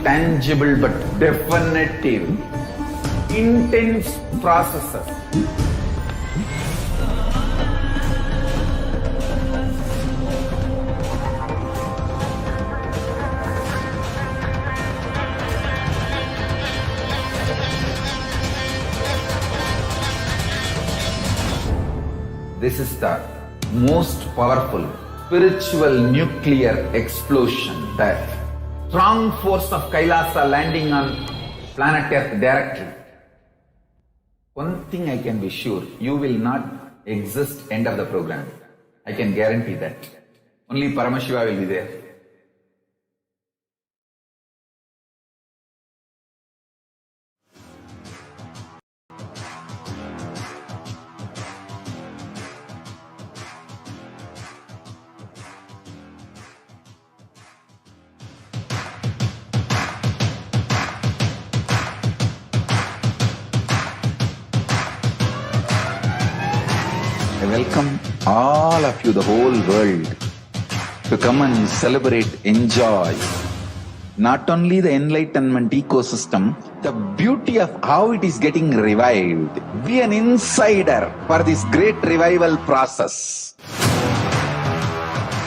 intangible but definitive, intense processes. This is the most powerful spiritual nuclear explosion, the strong force of Kailasa landing on planet Earth directly. One thing I can be sure, you will not exist end of the program. I can guarantee that. Only Paramashiva will be there. I welcome all of you, the whole world, to come and celebrate, enjoy not only the enlightenment ecosystem, the beauty of how it is getting revived. Be an insider for this great revival process.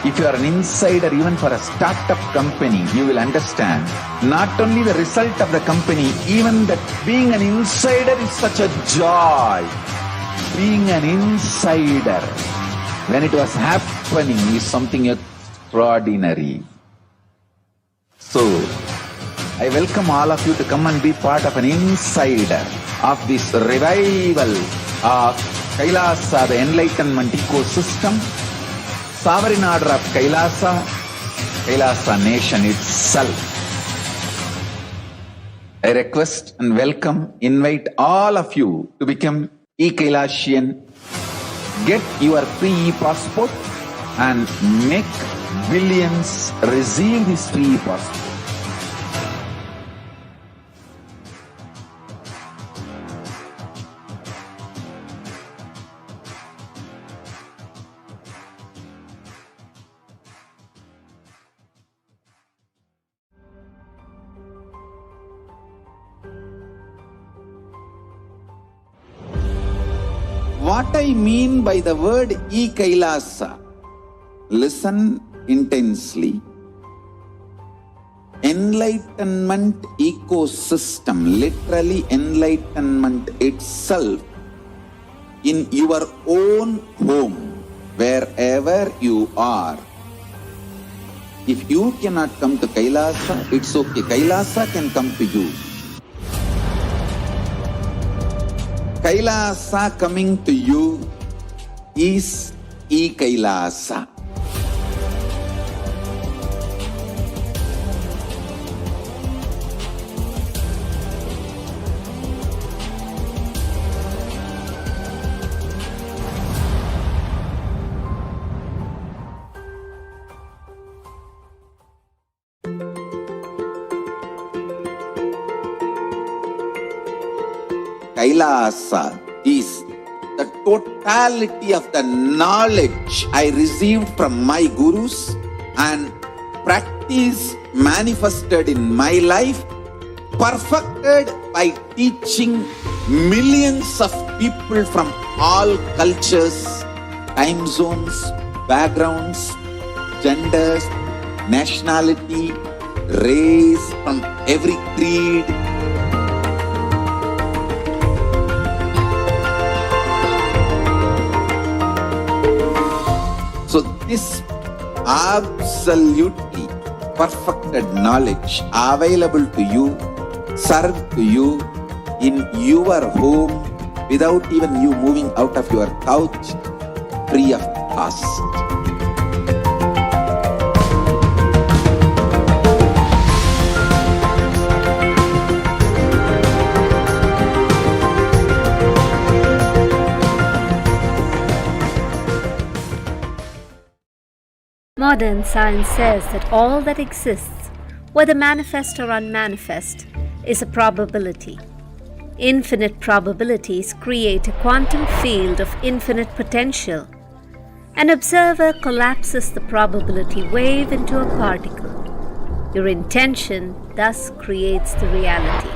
If you are an insider even for a startup company, you will understand not only the result of the company, even that being an insider is such a joy. Being an insider when it was happening is something extraordinary. So, I welcome all of you to come and be part of an insider of this revival of Kailasa, the enlightenment ecosystem, sovereign order of Kailasa, Kailasa nation itself. I request and welcome, invite all of you to become e-Kailasian. Get your free e-passport and make billions receive this free e-passport. What I mean by the word e-Kailasa, listen intensely. Enlightenment ecosystem, literally enlightenment itself, in your own home, wherever you are. If you cannot come to Kailasa, it's okay. Kailasa can come to you. Kailasa coming to you is e-Kailasa. Kailasa is the totality of the knowledge I received from my gurus and practice manifested in my life, perfected by teaching millions of people from all cultures, time zones, backgrounds, genders, nationality, race, from every creed. So this absolutely perfected knowledge available to you, served to you in your home without even you moving out of your couch, free of cost. Modern science says that all that exists, whether manifest or unmanifest, is a probability. Infinite probabilities create a quantum field of infinite potential. An observer collapses the probability wave into a particle. Your intention thus creates the reality.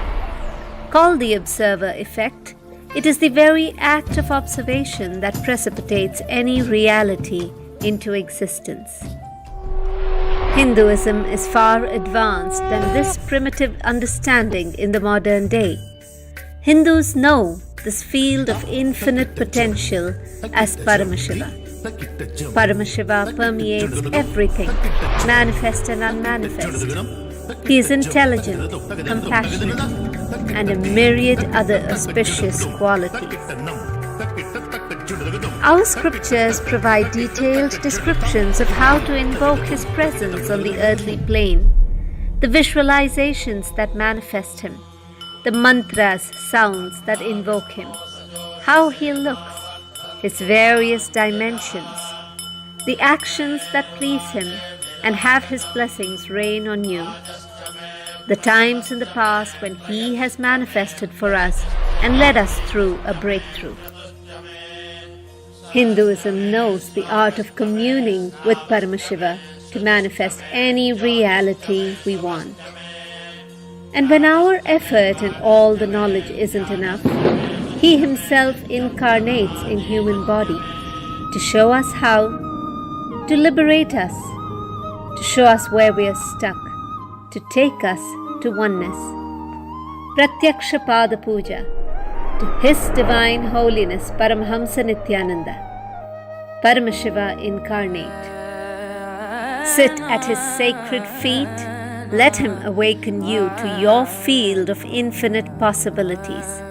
Called the observer effect, it is the very act of observation that precipitates any reality into existence. Hinduism is far advanced than this primitive understanding in the modern day. Hindus know this field of infinite potential as Paramashiva. Paramashiva permeates everything, manifest and unmanifest. He is intelligent, compassionate, and a myriad other auspicious qualities. Our scriptures provide detailed descriptions of how to invoke His presence on the earthly plane, the visualizations that manifest Him, the mantras, sounds that invoke Him, how He looks, His various dimensions, the actions that please Him and have His blessings rain on you, the times in the past when He has manifested for us and led us through a breakthrough. Hinduism knows the art of communing with Paramashiva to manifest any reality we want. And when our effort and all the knowledge isn't enough, He Himself incarnates in human body to show us how, to liberate us, to show us where we are stuck, to take us to oneness. Pratyaksha Pada Puja to His Divine Holiness Paramahamsa Nithyananda, Paramashiva incarnate. Sit at His sacred feet. Let Him awaken you to your field of infinite possibilities,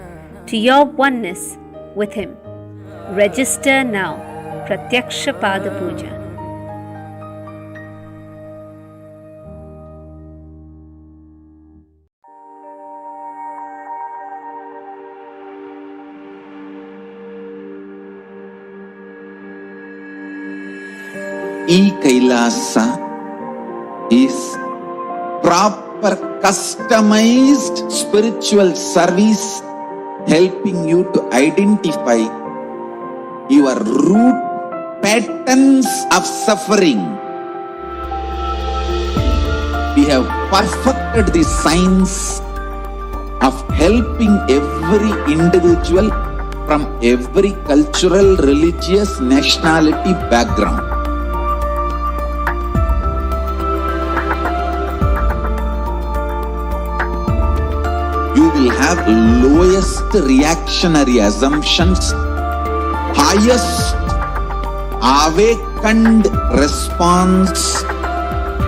to your oneness with Him. Register now. Pratyaksha Pada Puja. KAILASA is proper customized spiritual service helping you to identify your root patterns of suffering. We have perfected the science of helping every individual from every cultural, religious, nationality background. You will have lowest reactionary assumptions, highest awakened response,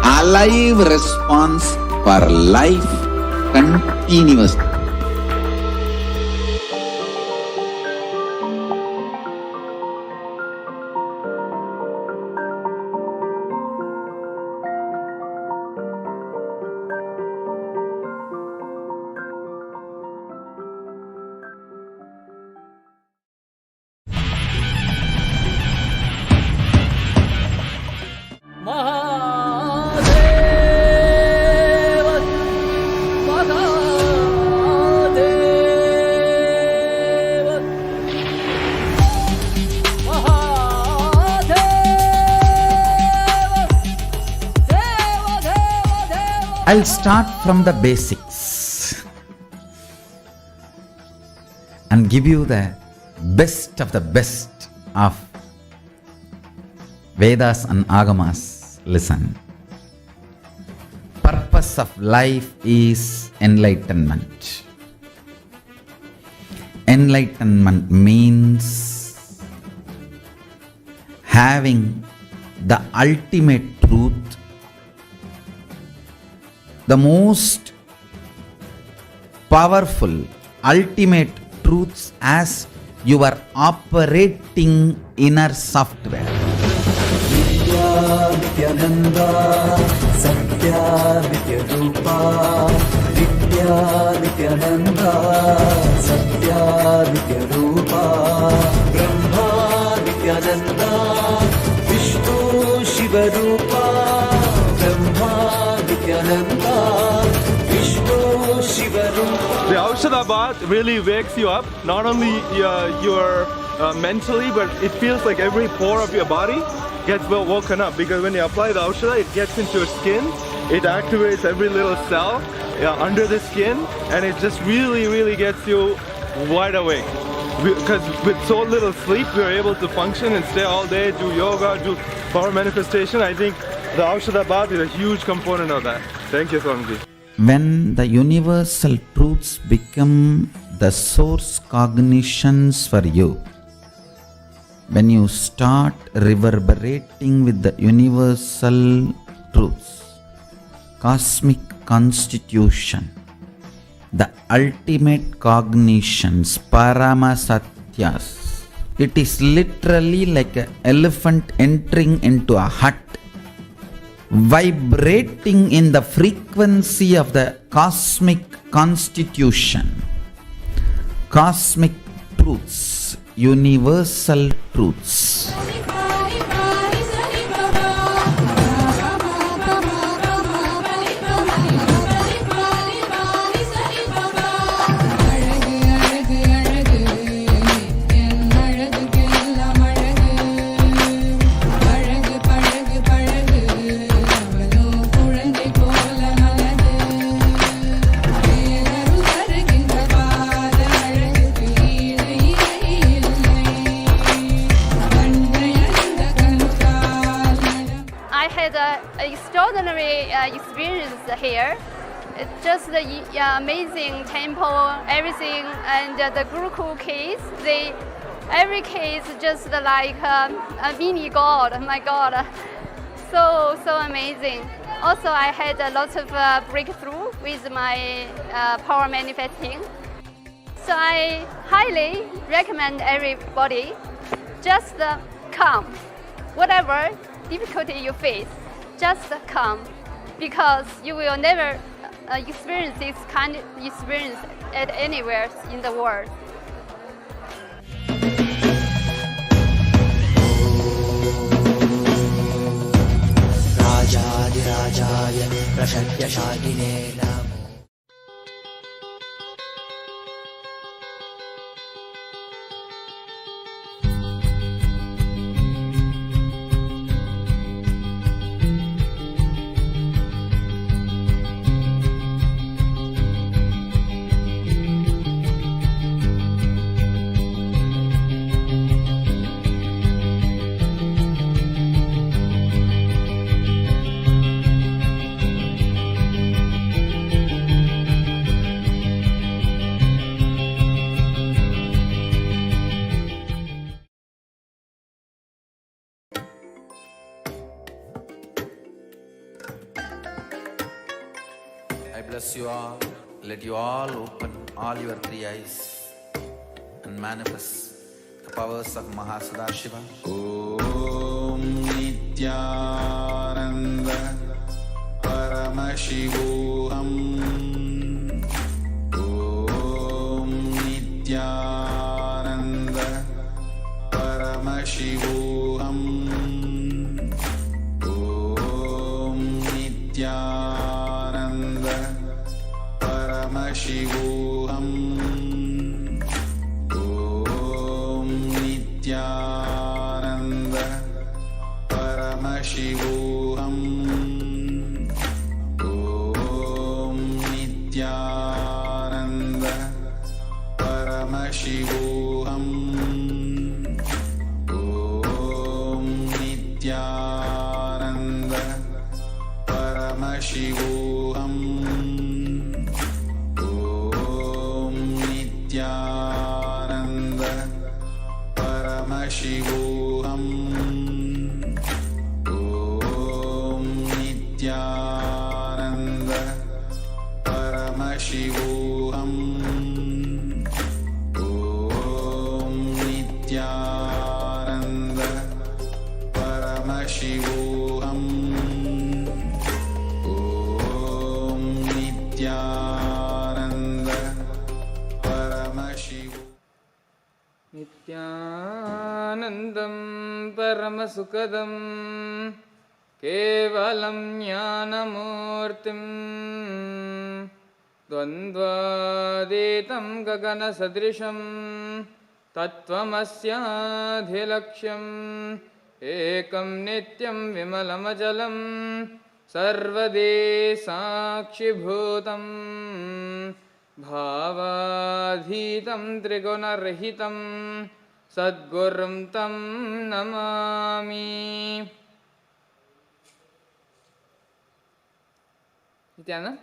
alive response for life continuously. I'll start from the basics and give you the best of the best of Vedas and Agamas. Listen. Purpose of life is enlightenment. Enlightenment means having the ultimate truth, the most powerful, ultimate truths as your operating inner software. Nithyananda, Satya Nithyarupa, Nithyananda, Satya Nithyarupa, Brahma Nithyananda, Vishnu Shivarupa, Brahma Nithyananda, Vishnu Shivarupa. The Aushadha bath really wakes you up, not only your mentally, but it feels like every pore of your body gets well woken up, because when you apply the Aushadha, it gets into your skin it activates every little cell under the skin, and it just really gets you wide awake. Because with so little sleep, we are able to function and stay all day, do yoga, do power manifestation. I think the Aushadha Bath is a huge component of that. Thank you, Swamiji. When the universal truths become the source cognitions for you, when you start reverberating with the universal truths, cosmic constitution, the ultimate cognitions, Paramasatyas, it is literally like an elephant entering into a hut, vibrating in the frequency of the cosmic constitution, cosmic truths, universal truths. Extraordinary experience here. It's just the amazing temple, everything, and the Gurukul case. Every case just like a mini god. My God, so amazing. Also, I had a lot of breakthrough with my power manifesting. So I highly recommend everybody just come, whatever difficulty you face. Just come, because you will never experience this kind of experience at anywhere in the world. Rajadirajaaya Prashadyashagine Namo. I bless you all. Let you all open all your three eyes and manifest the powers of Maha Sadashiva. Om Nithyananda Paramashivoham. Om Nithyananda Paramashivoham. Om Nithyananda Paramashivoham. Om Nithyananda Paramashivoham. Om Nithyananda Paramashivoham. Om Nithyananda Paramashivoham. Om Nithyananda Paramashivoham. Om Nithyananda Paramashivoham. Om Nithyananda Paramashivoham. Om Nithyananda Paramashivoham. Nithyanandam Paramasukadam Kevalam Jnanamurtim Dvandvaditam Gagana Sadrisham Tattvamasya Dhilaksham Ekam Nityam Vimalamajalam सर्वदेशाक्षिभूतं भावाधीतं त्रिगुणरहितं सद्गुरुं तं Namami. Nithyananda,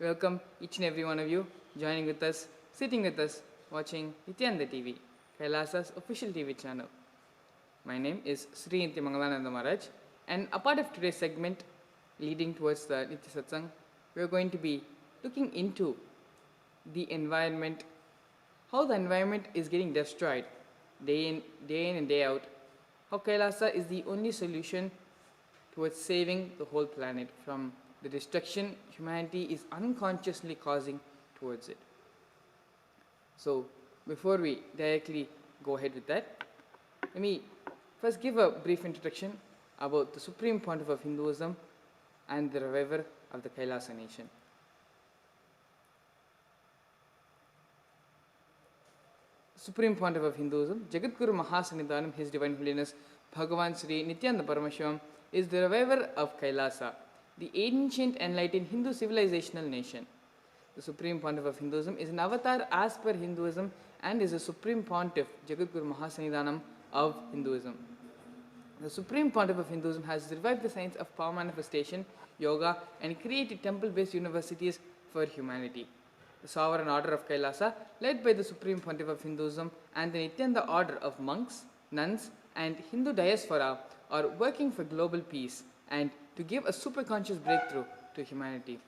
welcome each and every one of you joining with us, sitting with us, watching Nithyananda TV, Kailasa's official TV channel. My name is Sri Nithyananda Maharaj, and a part of today's segment leading towards the Nitya Satsangh, we are going to be looking into the environment, how the environment is getting destroyed day in and day out, how Kailasa is the only solution towards saving the whole planet from the destruction humanity is unconsciously causing towards it. So, before we directly go ahead with that, let me first give a brief introduction about the Supreme Pontiff of Hinduism and the reviver of the Kailasa nation. Supreme Pontiff of Hinduism, Jagadguru Maha, His Divine Holiness Bhagavan Sri Nithyananda Paramashivam, is the reviver of Kailasa, the ancient enlightened Hindu civilizational nation. The Supreme Pontiff of Hinduism is an avatar as per Hinduism and is a Supreme Pontiff, Jagadguru Mahasannidhanam of Hinduism. The Supreme Pontiff of Hinduism has revived the science of power manifestation, yoga, and created temple-based universities for humanity. The Sovereign Order of Kailasa, led by the Supreme Pontiff of Hinduism and the Nithyananda Order of monks, nuns, and Hindu diaspora, are working for global peace and to give a superconscious breakthrough to humanity.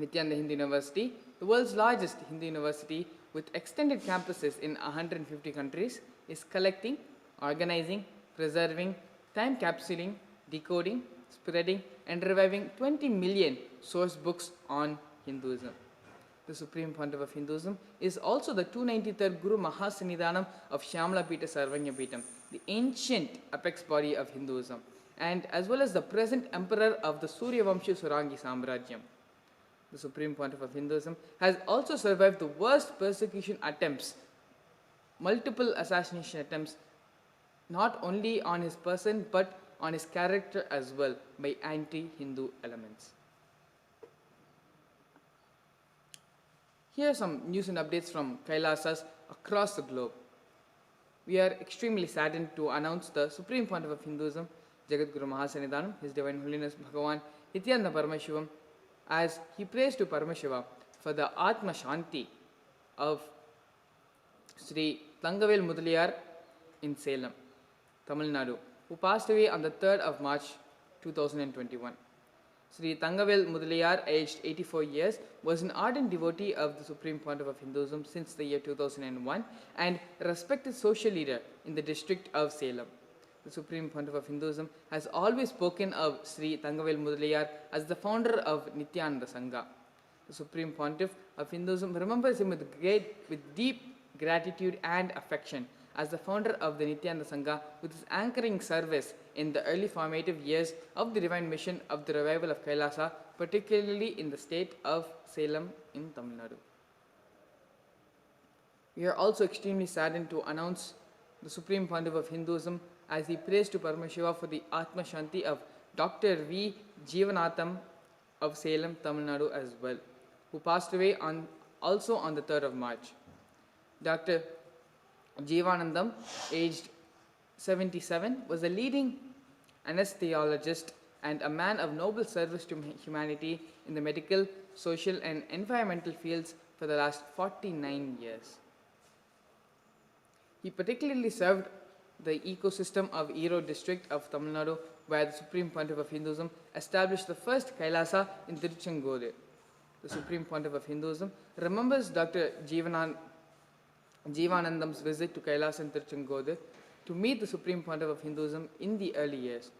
Nithyananda Hindu University, the world's largest Hindu university with extended campuses in 150 countries, is collecting, organizing, preserving, time capsuling, decoding, spreading, and reviving 20 million source books on Hinduism. The Supreme Pontiff of Hinduism is also the 293rd Guru Mahasannidhanam of Shyamala Pita Sarvanya Pitam, the ancient apex body of Hinduism, and as well as the present emperor of the Surya Vamsha Surangi Samrajyam. The Supreme Pontiff of Hinduism has also survived the worst persecution attempts, multiple assassination attempts, not only on his person but on his character as well by anti-Hindu elements. Here are some news and updates from Kailasas across the globe. We are extremely saddened to announce the Supreme Pontiff of Hinduism, Jagadguru Mahasannidhanam, His Divine Holiness Bhagavan Nithyananda Paramashivam, as he prays to Paramashiva for the Atma Shanti of Sri Thangavel Mudaliyar in Salem, Tamil Nadu, who passed away on the 3rd of March 2021. Sri Thangavel Mudaliyar, aged 84 years, was an ardent devotee of the Supreme Pontiff of Hinduism since the year 2001 and a respected social leader in the district of Salem. The Supreme Pontiff of Hinduism has always spoken of Sri Thangavel Mudaliyar as the founder of Nithyananda Sangha. The Supreme Pontiff of Hinduism remembers him with deep gratitude and affection as the founder of the Nithyananda Sangha, with his anchoring service in the early formative years of the divine mission of the revival of Kailasa, particularly in the state of Salem in Tamil Nadu. We are also extremely saddened to announce the Supreme Pontiff of Hinduism as he prays to Paramashiva for the Atma Shanti of Dr. V. Jeevanatham of Salem, Tamil Nadu as well, who passed away also on the 3rd of March. Dr. Jeevanandam, aged 77, was a leading anesthesiologist and a man of noble service to humanity in the medical, social, and environmental fields for the last 49 years. He particularly served the ecosystem of Erode district of Tamil Nadu, where the Supreme Pontiff of Hinduism established the first Kailasa in Tiruchengode. The Supreme Pontiff of Hinduism remembers Dr. Jeevanandam's visit to Kailasa in Tiruchengode to meet the Supreme Pontiff of Hinduism in the early years.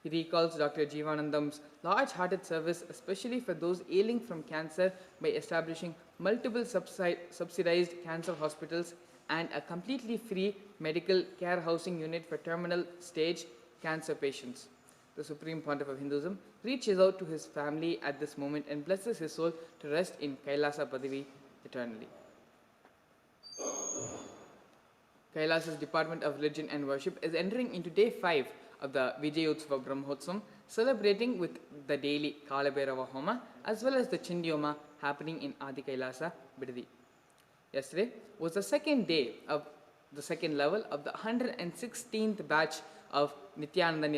He recalls Dr. Jeevanandam's large-hearted service, especially for those ailing from cancer, by establishing multiple subsidized cancer hospitals and a completely free medical care housing unit for terminal stage cancer patients. The Supreme Pontiff of Hinduism reaches out to his family at this moment and blesses his soul to rest in Kailasa Padavi eternally. Kailasa's Department of Religion and Worship is entering into day 5 of the Vijayotsava Brahmotsavam, celebrating with the daily Kalabhairava Homa as well as the Chindiyoma happening in Adi Kailasa, Bidadi. Yesterday was the second day of the second level of the 116th batch of Nithyananda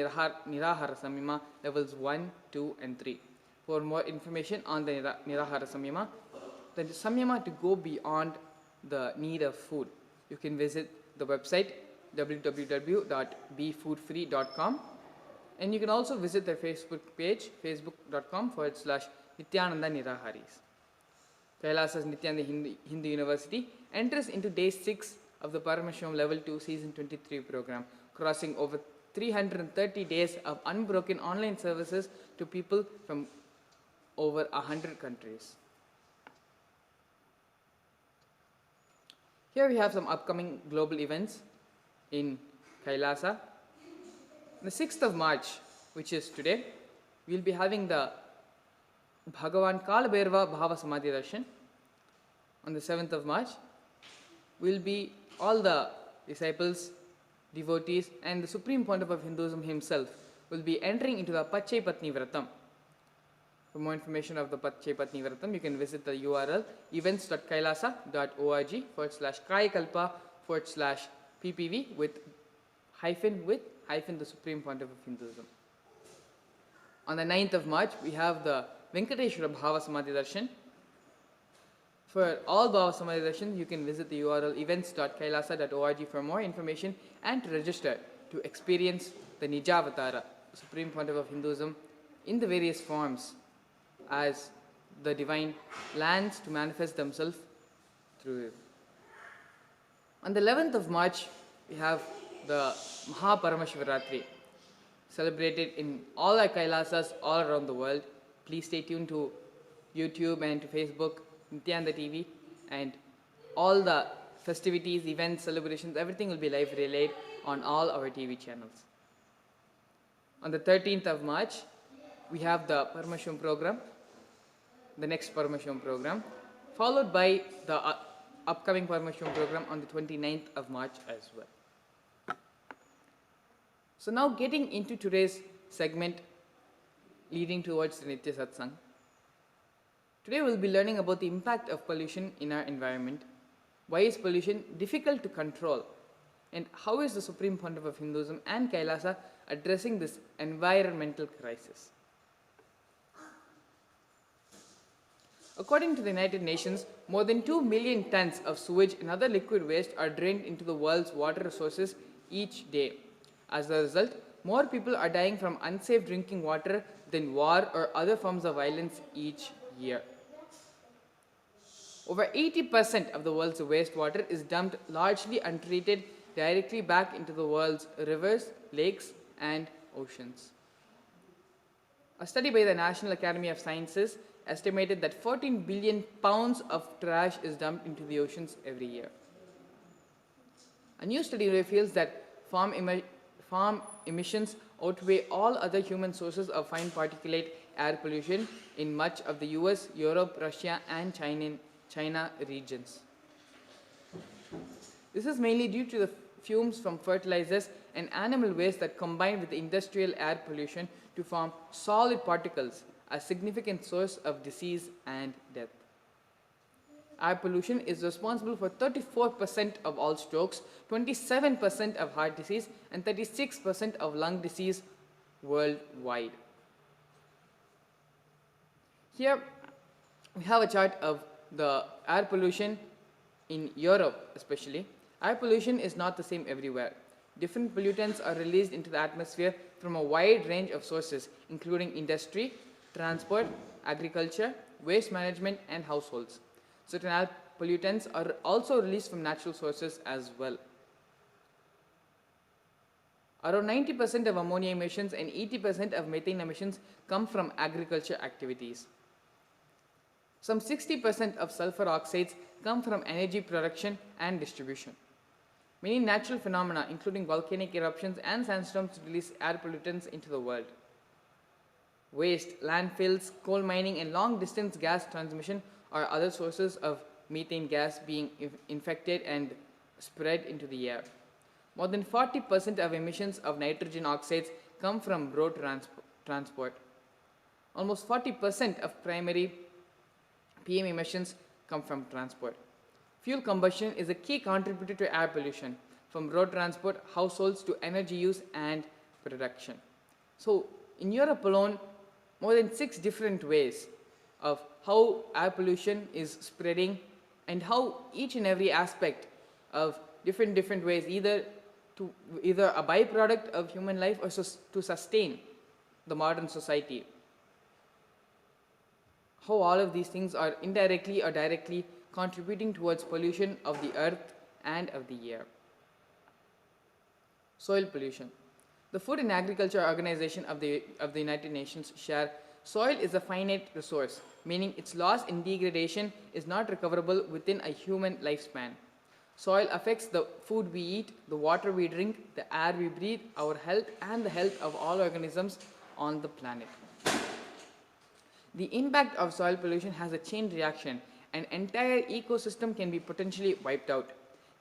Nirahara Samyama levels 1, 2 and 3. For more information on the Nirahara Samyama, the Samyama to go beyond the need of food, you can visit the website www.befoodfree.com, and you can also visit their Facebook page, facebook.com/Nithyananda Niraharis. Kailasa's Nithyananda Hindu University enters into day 6 of the Paramashivam Level 2 Season 23 program, crossing over 330 days of unbroken online services to people from over 100 countries. Here we have some upcoming global events in Kailasa. On the 6th of March, which is today, we will be having the Bhagavan Kalabhairava Bhava Samadhi Darshan. On the 7th of March, will be all the disciples, devotees and the Supreme Pontiff of Hinduism himself will be entering into the Pachai Patni Vratam. For more information of the Pachai Patni Vratam, you can visit the URL events.kailasa.org/Kaikalpa/PPV with the Supreme Pontiff of Hinduism. On the 9th of March, we have the Venkateshwara Bhava Samadhi Darshan. For all Bhava Samadhi Darshan, you can visit the URL events.kailasa.org for more information and to register to experience the Nijavatara, Supreme Pontiff of Hinduism, in the various forms as the divine lands to manifest themselves through it. On the 11th of March, we have the Maha Paramashivaratri, celebrated in all our Kailasas all around the world. Please stay tuned to YouTube and to Facebook, Nithyananda TV, and all the festivities, events, celebrations, everything will be live relayed on all our TV channels. On the 13th of March, we have the Paramashivam program, the next Paramashivam program, followed by the upcoming Paramashivam program on the 29th of March as well. So now getting into today's segment leading towards the Nitya Satsang. Today we'll be learning about the impact of pollution in our environment. Why is pollution difficult to control? And how is the Supreme Pontiff of Hinduism and Kailasa addressing this environmental crisis? According to the United Nations, more than 2 million tons of sewage and other liquid waste are drained into the world's water resources each day. As a result, more people are dying from unsafe drinking water than war or other forms of violence each year. Over 80% of the world's wastewater is dumped largely untreated directly back into the world's rivers, lakes, and oceans. A study by the National Academy of Sciences estimated that 14 billion pounds of trash is dumped into the oceans every year. A new study reveals that farm emissions outweigh all other human sources of fine particulate air pollution in much of the US, Europe, Russia, and China regions. This is mainly due to the fumes from fertilizers and animal waste that combine with the industrial air pollution to form solid particles, a significant source of disease and death. Air pollution is responsible for 34% of all strokes, 27% of heart disease, and 36% of lung disease worldwide. Here we have a chart of the air pollution in Europe especially. Air pollution is not the same everywhere. Different pollutants are released into the atmosphere from a wide range of sources, including industry, transport, agriculture, waste management, and households. Certain air pollutants are also released from natural sources as well. Around 90% of ammonia emissions and 80% of methane emissions come from agriculture activities. Some 60% of sulfur oxides come from energy production and distribution. Many natural phenomena, including volcanic eruptions and sandstorms, release air pollutants into the world. Waste, landfills, coal mining, and long-distance gas transmission are other sources of methane gas being infected and spread into the air. More than 40% of emissions of nitrogen oxides come from road transport. Almost 40% of primary PM emissions come from transport. Fuel combustion is a key contributor to air pollution, from road transport, households to energy use and production. So, in Europe alone, more than 6 different ways of how air pollution is spreading and how each and every aspect of different ways, either a byproduct of human life or to sustain the modern society. How all of these things are indirectly or directly contributing towards pollution of the earth and of the air. Soil pollution. The Food and Agriculture Organization of the United Nations share soil is a finite resource, meaning its loss in degradation is not recoverable within a human lifespan. Soil affects the food we eat, the water we drink, the air we breathe, our health, and the health of all organisms on the planet. The impact of soil pollution has a chain reaction. An entire ecosystem can be potentially wiped out.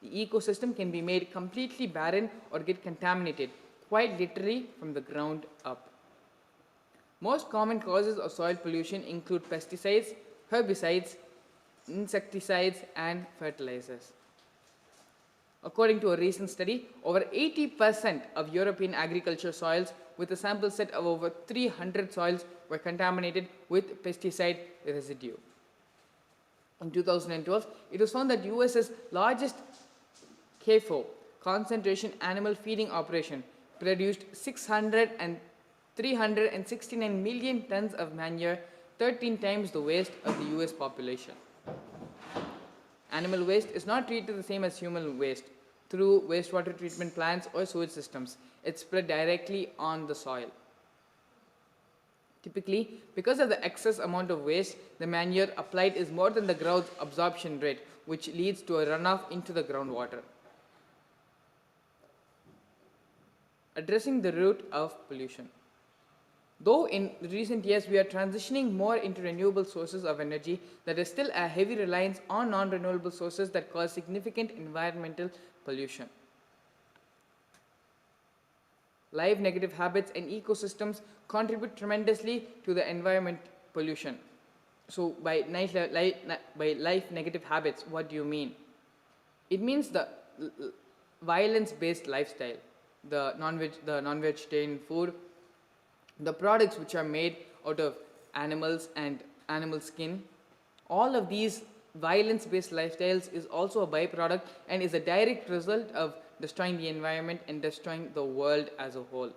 The ecosystem can be made completely barren or get contaminated, quite literally from the ground up. Most common causes of soil pollution include pesticides, herbicides, insecticides, and fertilizers. According to a recent study, over 80% of European agriculture soils with a sample set of over 300 soils were contaminated with pesticide residue. In 2012, it was found that US's largest CAFO, concentration animal feeding operation, produced 369 million tons of manure, 13 times the waste of the US population. Animal waste is not treated the same as human waste through wastewater treatment plants or sewage systems. It's spread directly on the soil. Typically, because of the excess amount of waste, the manure applied is more than the ground's absorption rate, which leads to a runoff into the groundwater. Addressing the root of pollution. Though in recent years we are transitioning more into renewable sources of energy, there is still a heavy reliance on non-renewable sources that cause significant environmental pollution. Live negative habits and ecosystems contribute tremendously to the environment pollution. So by life negative habits, what do you mean? It means the violence-based lifestyle, the non-vegetarian food, the products which are made out of animals and animal skin. All of these violence-based lifestyles is also a byproduct and is a direct result of destroying the environment and destroying the world as a whole.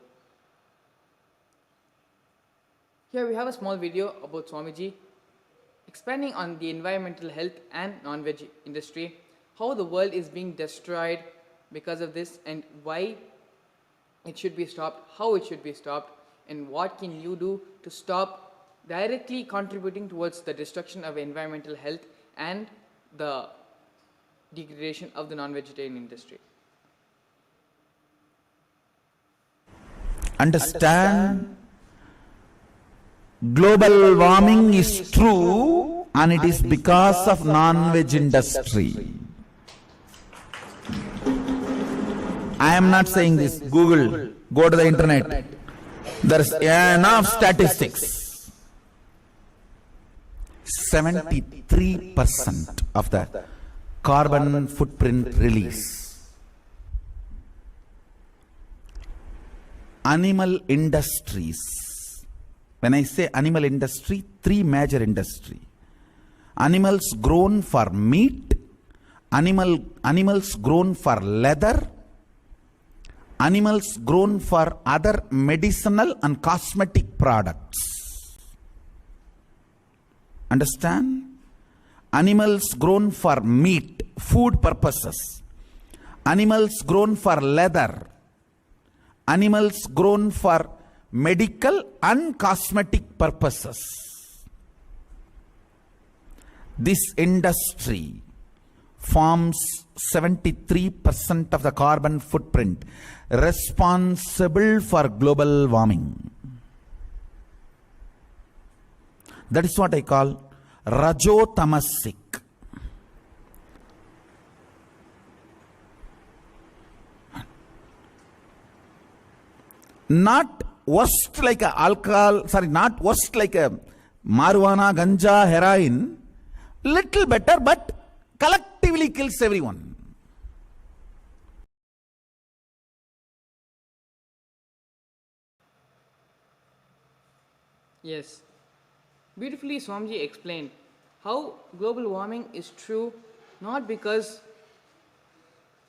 Here we have a small video about Swamiji expanding on the environmental health and non-veg industry, how the world is being destroyed because of this and why it should be stopped, how it should be stopped, and what can you do to stop directly contributing towards the destruction of environmental health and the degradation of the non-vegetarian industry. Understand, global warming is true and it is because of non-veg industry. I am not saying this. Google, go to the internet. There is enough statistics. 73% of the carbon footprint release. Animal industries. When I say animal industry, 3 major industry. Animals grown for meat, animals grown for leather, animals grown for other medicinal and cosmetic products. Understand? Animals grown for meat, food purposes. Animals grown for leather. Animals grown for medical and cosmetic purposes. This industry forms 73% of the carbon footprint responsible for global warming. That is what I call rajotamasic. Not worst like a alcohol, sorry, not worst like a marijuana, ganja, heroin, little better, but collectively kills everyone. Yes. Beautifully, Swamiji explained how global warming is true not because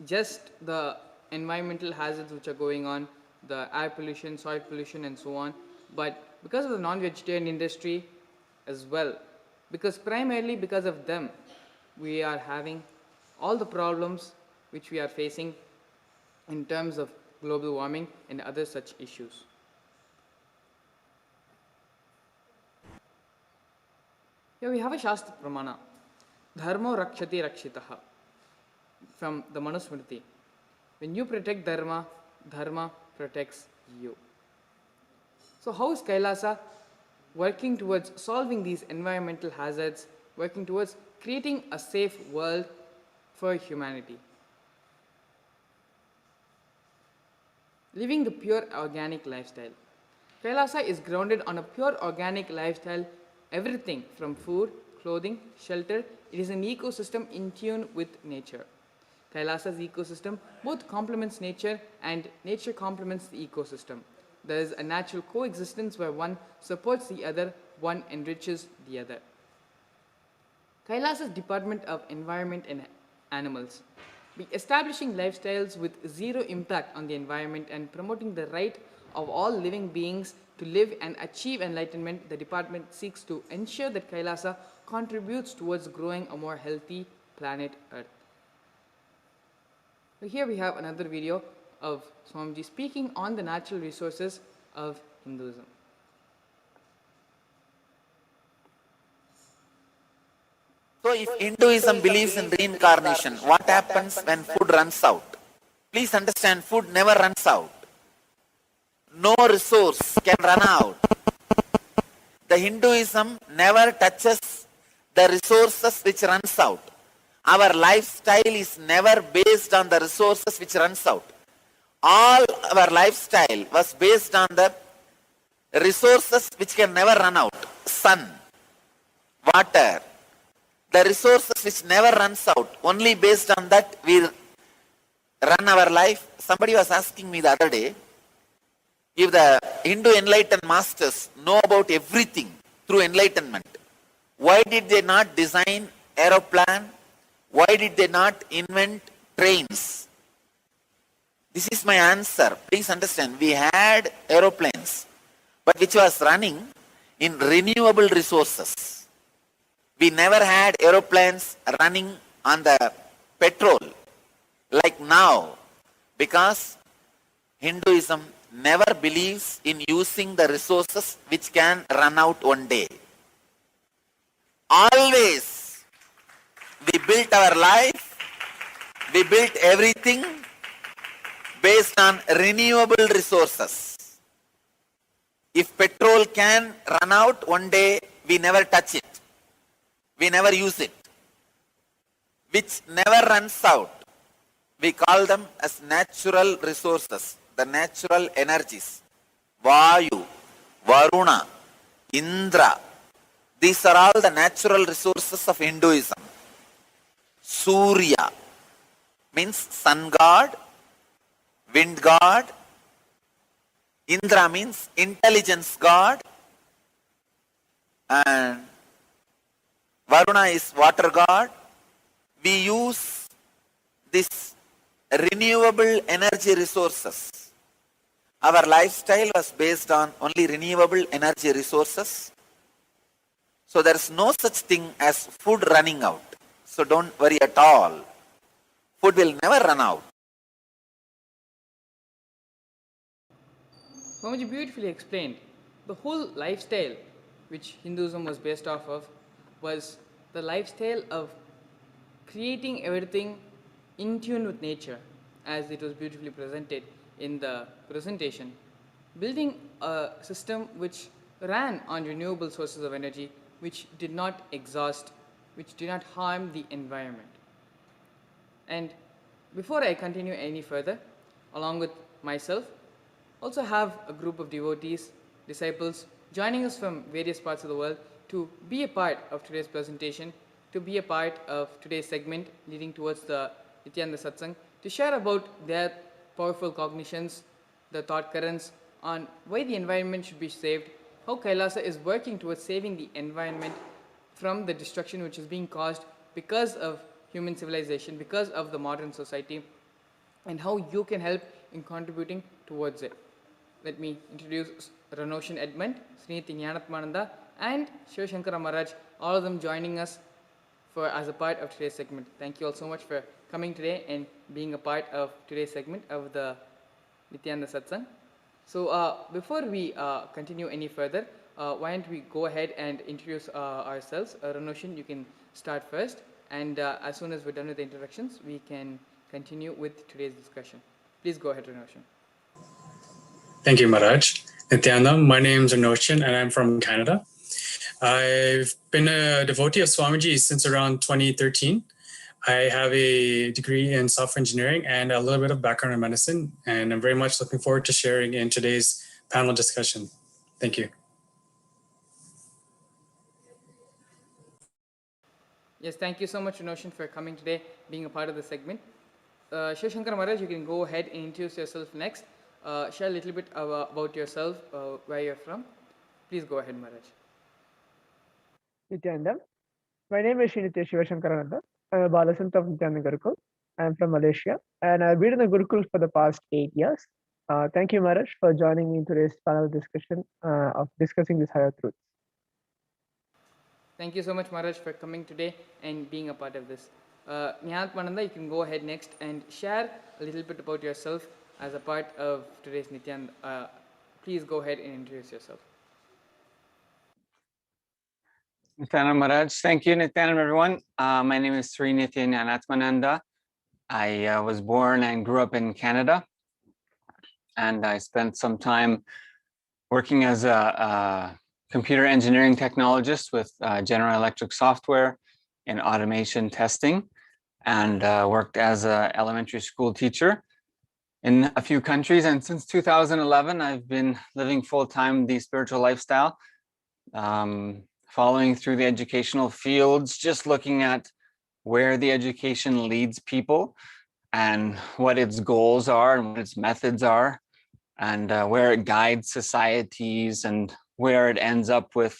just the environmental hazards which are going on, the air pollution, soil pollution, and so on, but because of the non-vegetarian industry as well. Because primarily because of them, we are having all the problems which we are facing in terms of global warming and other such issues. Here we have a Shastra Pramana, Dharmo Rakshati Rakshitaha, from the Manusmriti. When you protect Dharma, Dharma protects you. So how is Kailasa working towards solving these environmental hazards, working towards creating a safe world for humanity? Living the pure organic lifestyle. Kailasa is grounded on a pure organic lifestyle. Everything from food, clothing, shelter, it is an ecosystem in tune with nature. Kailasa's ecosystem both complements nature and nature complements the ecosystem. There is a natural coexistence where one supports the other, one enriches the other. Kailasa's Department of Environment and Animals be establishing lifestyles with zero impact on the environment and promoting the right of all living beings to live and achieve enlightenment. The department seeks to ensure that Kailasa contributes towards growing a more healthy planet Earth. So here we have another video of Swamiji speaking on the natural resources of Hinduism. So if Hinduism believes in reincarnation, what happens when food runs out? Please understand, food never runs out. No resource can run out. The Hinduism never touches the resources which runs out. Our lifestyle is never based on the resources which runs out. All our lifestyle was based on the resources which can never run out. Sun, water, the resources which never runs out. Only based on that we run our life. Somebody was asking me the other day, if the Hindu enlightened masters know about everything through enlightenment, why did they not design aeroplane? Why did they not invent trains? This is my answer. Please understand, we had aeroplanes, but which was running in renewable resources. We never had aeroplanes running on the petrol like now, because Hinduism never believes in using the resources which can run out one day. Always we built our life, we built everything based on renewable resources. If petrol can run out one day, we never touch it. We never use it. Which never runs out. We call them as natural resources, the natural energies. Vayu, Varuna, Indra. These are all the natural resources of Hinduism. Surya means sun god, wind god. Indra means intelligence god. And Varuna is water god. We use this renewable energy resources. Our lifestyle was based on only renewable energy resources. So there is no such thing as food running out. So don't worry at all. Food will never run out. Swamiji beautifully explained the whole lifestyle which Hinduism was based off of was the lifestyle of creating everything in tune with nature, as it was beautifully presented in the presentation. Building a system which ran on renewable sources of energy, which did not exhaust, which did not harm the environment. And before I continue any further, along with myself, also have a group of devotees, disciples joining us from various parts of the world to be a part of today's presentation, to be a part of today's segment leading towards the Nithyananda Satsangh, to share about their powerful cognitions, the thought currents on why the environment should be saved, how Kailasa is working towards saving the environment from the destruction which is being caused because of human civilization, because of the modern society, and how you can help in contributing towards it. Let me introduce Ranoshan Edmund, Srinithy Nyanatmananda, and Shivashankara Maharaj, all of them joining us as a part of today's segment. Thank you all so much for coming today and being a part of today's segment of the Nithyananda Satsang. So before we continue any further, why don't we go ahead and introduce ourselves. Ranoshan, you can start first, and as soon as we're done with the introductions, we can continue with today's discussion. Please go ahead, Ranoshan. Thank you, Maharaj. Nithyananda, my name is Ranoshan and I'm from Canada. I've been a devotee of Swamiji since around 2013. I have a degree in software engineering and a little bit of background in medicine, and I'm very much looking forward to sharing in today's panel discussion. Thank you. Yes, thank you so much, Ranoshan, for coming today, being a part of the segment. Shivashankara Maharaj, you can go ahead and introduce yourself next. Share a little bit about yourself, where you're from. Please go ahead, Maharaj. Nithyananda. My name is Srinitya Shivashankarananda. I'm a Balasant of Nithyananda Gurukul. I'm from Malaysia and I've been in the Gurukul for the past 8 years. Thank you, Maharaj, for joining me in today's panel discussion of discussing these higher truths. Thank you so much, Maharaj, for coming today and being a part of this. Nyanatmananda, you can go ahead next and share a little bit about yourself as a part of today's Nithyananda. Please go ahead and introduce yourself. Nithyananda Maharaj, thank you, Nithyananda, everyone. My name is Srinithy Nyanatmananda. I was born and grew up in Canada, and I spent some time working as a computer engineering technologist with General Electric software in automation testing, and worked as an elementary school teacher in a few countries. And since 2011, I've been living full-time the spiritual lifestyle, following through the educational fields, just looking at where the education leads people and what its goals are and what its methods are, and where it guides societies and where it ends up with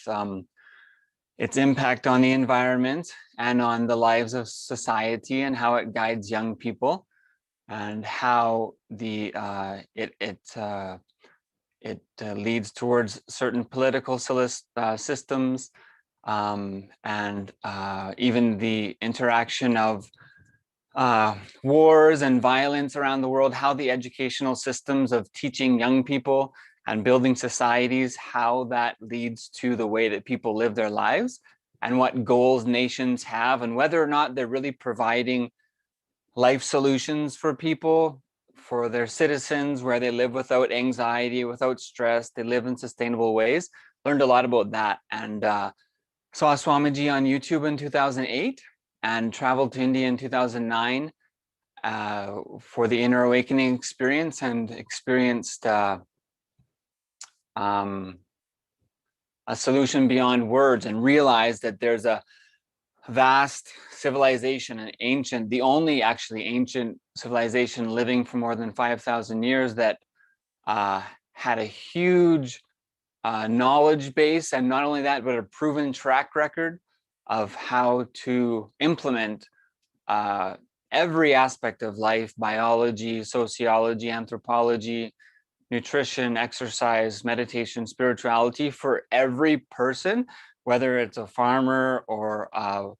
its impact on the environment and on the lives of society, and how it guides young people, and how the it leads towards certain political systems, and even the interaction of wars and violence around the world, how the educational systems of teaching young people and building societies, how that leads to the way that people live their lives, and what goals nations have, and whether or not they're really providing life solutions for people, for their citizens, where they live without anxiety, without stress, they live in sustainable ways. Learned a lot about that, and saw Swamiji on YouTube in 2008 and traveled to India in 2009 for the Inner Awakening experience, and experienced a solution beyond words, and realized that there's a vast civilization, an ancient, the only actually ancient civilization living for more than 5,000 years, that had a huge knowledge base, and not only that, but a proven track record of how to implement every aspect of life: biology, sociology, anthropology, nutrition, exercise, meditation, spirituality, for every person, whether it's a farmer or a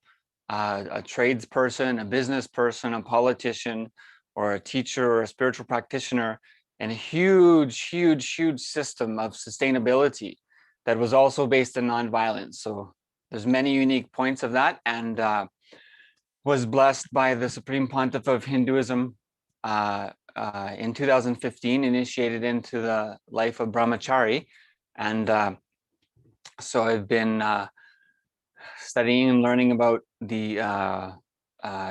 tradesperson, a business person, a politician, or a teacher or a spiritual practitioner, and a huge, huge, huge system of sustainability that was also based on nonviolence. So there's many unique points of that, and was blessed by the Supreme Pontiff of Hinduism in 2015, initiated into the life of Brahmachari. And so I've been studying and learning about the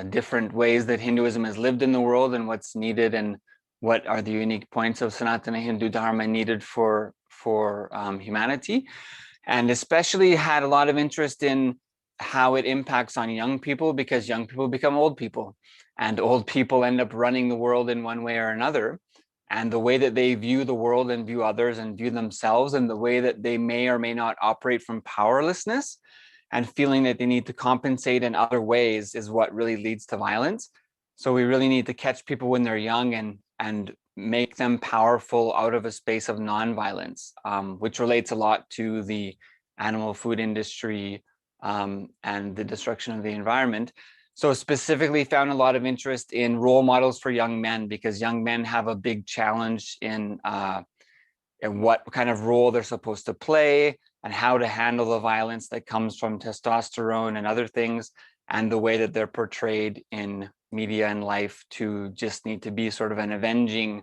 different ways that Hinduism has lived in the world, and what's needed, and what are the unique points of Sanatana Hindu Dharma needed for humanity, and especially had a lot of interest in how it impacts on young people, because young people become old people, and old people end up running the world in one way or another. And the way that they view the world and view others and view themselves, and the way that they may or may not operate from powerlessness and feeling that they need to compensate in other ways, is what really leads to violence. So we really need to catch people when they're young and make them powerful out of a space of nonviolence, which relates a lot to the animal food industry and the destruction of the environment. So specifically found a lot of interest in role models for young men, because young men have a big challenge in what kind of role they're supposed to play and how to handle the violence that comes from testosterone and other things, and the way that they're portrayed in media and life to just need to be sort of an avenging,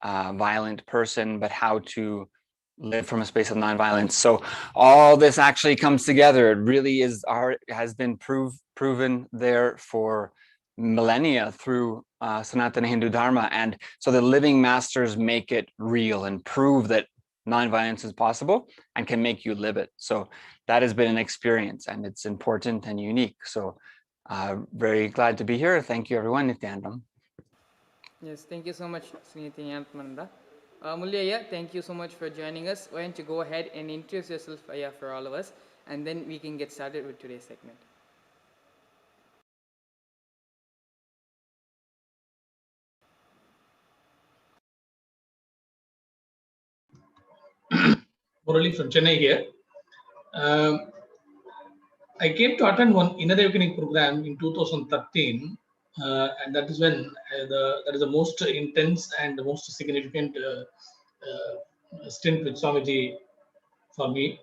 violent person, but how to live from a space of nonviolence. So all this actually comes together. It really has been proven there for millennia through Sanatana Hindu Dharma. And so the living masters make it real and prove that nonviolence is possible and can make you live it. So that has been an experience, and it's important and unique. So very glad to be here. Thank you, everyone. Nithyanandam. Yes, thank you so much, Sri Nithyananda. Mulya, thank you so much for joining us. Why don't you go ahead and introduce yourself, for all of us, and then we can get started with today's segment. Murali from Chennai here. I came to attend one inner awakening program in 2013, and that is when that is the most intense and the most significant stint with Swamiji for me.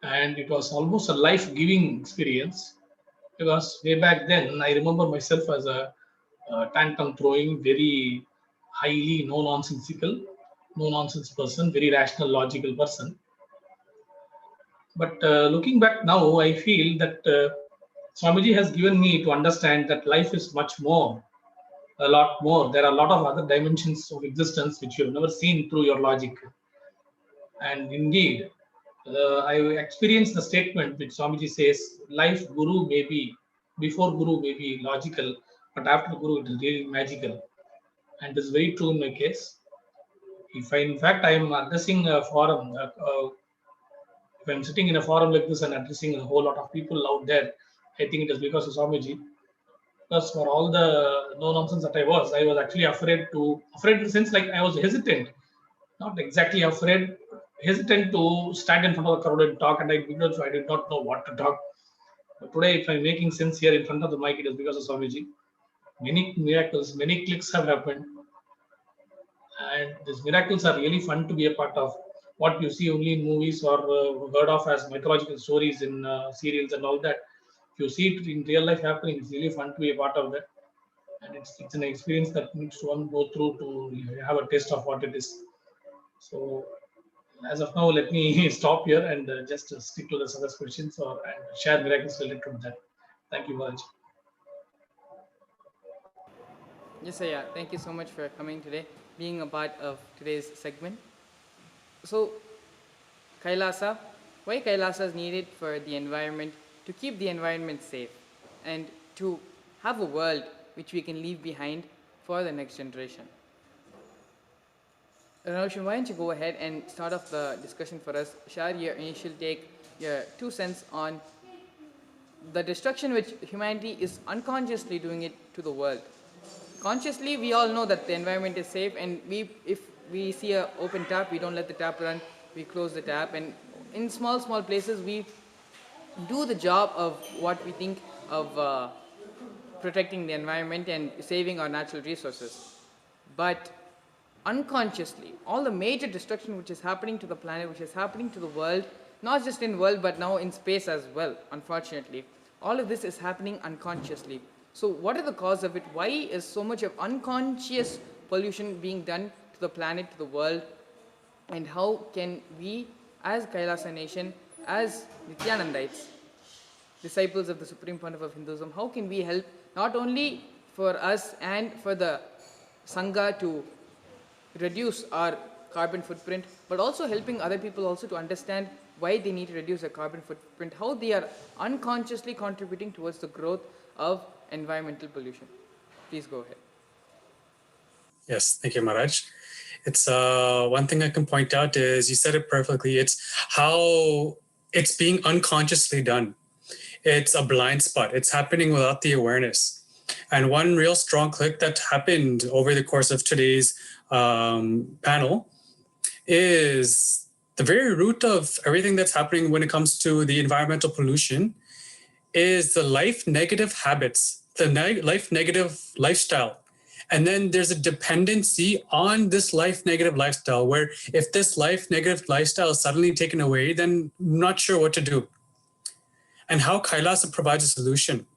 And it was almost a life-giving experience, because way back then I remember myself as a tantrum throwing, very highly no-nonsensical, no-nonsense person, very rational, logical person. But looking back now, I feel that Swamiji has given me to understand that life is much more, a lot more. There are a lot of other dimensions of existence which you have never seen through your logic. And indeed, I experienced the statement which Swamiji says, life Guru may be, before Guru may be logical, but after Guru it is really magical. And it is very true in my case. If I, in fact, I am addressing a forum, if I'm sitting in a forum like this and addressing a whole lot of people out there, I think it is because of Swamiji. Because for all the no-nonsense that I was actually afraid in the sense like I was hesitant, not exactly afraid, hesitant to stand in front of a crowd and talk, and I did not know what to talk. But today, if I'm making sense here in front of the mic, it is because of Swamiji. Many miracles, many clicks have happened. And these miracles are really fun to be a part of. What you see only in movies or heard of as mythological stories in serials and all that, if you see it in real life happening, it's really fun to be a part of that. And it's an experience that needs to one go through to have a taste of what it is. So as of now, let me stop here and just stick to the other questions and share miracles related to that. Thank you, Raj. Yes, thank you so much for coming today, being a part of today's segment. So, Kailasa, why Kailasa is needed for the environment, to keep the environment safe and to have a world which we can leave behind for the next generation. Roshan, why don't you go ahead and start off the discussion for us? Share your initial take, your 2 cents on the destruction which humanity is unconsciously doing it to the world. Consciously, we all know that the environment is safe, and if we see an open tap, we don't let the tap run, we close the tap, and in small places we do the job of what we think of protecting the environment and saving our natural resources. But unconsciously, all the major destruction which is happening to the planet, which is happening to the world, not just in world but now in space as well, unfortunately, all of this is happening unconsciously. So what are the cause of it? Why is so much of unconscious pollution being done to the planet, to the world? And how can we, as Kailasa nation, as Nithyanandites, disciples of the Supreme Pontiff of Hinduism, how can we help not only for us and for the Sangha to reduce our carbon footprint, but also helping other people also to understand why they need to reduce their carbon footprint, how they are unconsciously contributing towards the growth of environmental pollution. Please go ahead. Yes, thank you, Maharaj. It's one thing I can point out is you said it perfectly. It's how it's being unconsciously done. It's a blind spot. It's happening without the awareness. And one real strong click that happened over the course of today's panel is the very root of everything that's happening when it comes to the environmental pollution is the life negative habits, the life negative lifestyle. And then there's a dependency on this life negative lifestyle where if this life negative lifestyle is suddenly taken away, then I'm not sure what to do. And how Kailasa provides a solution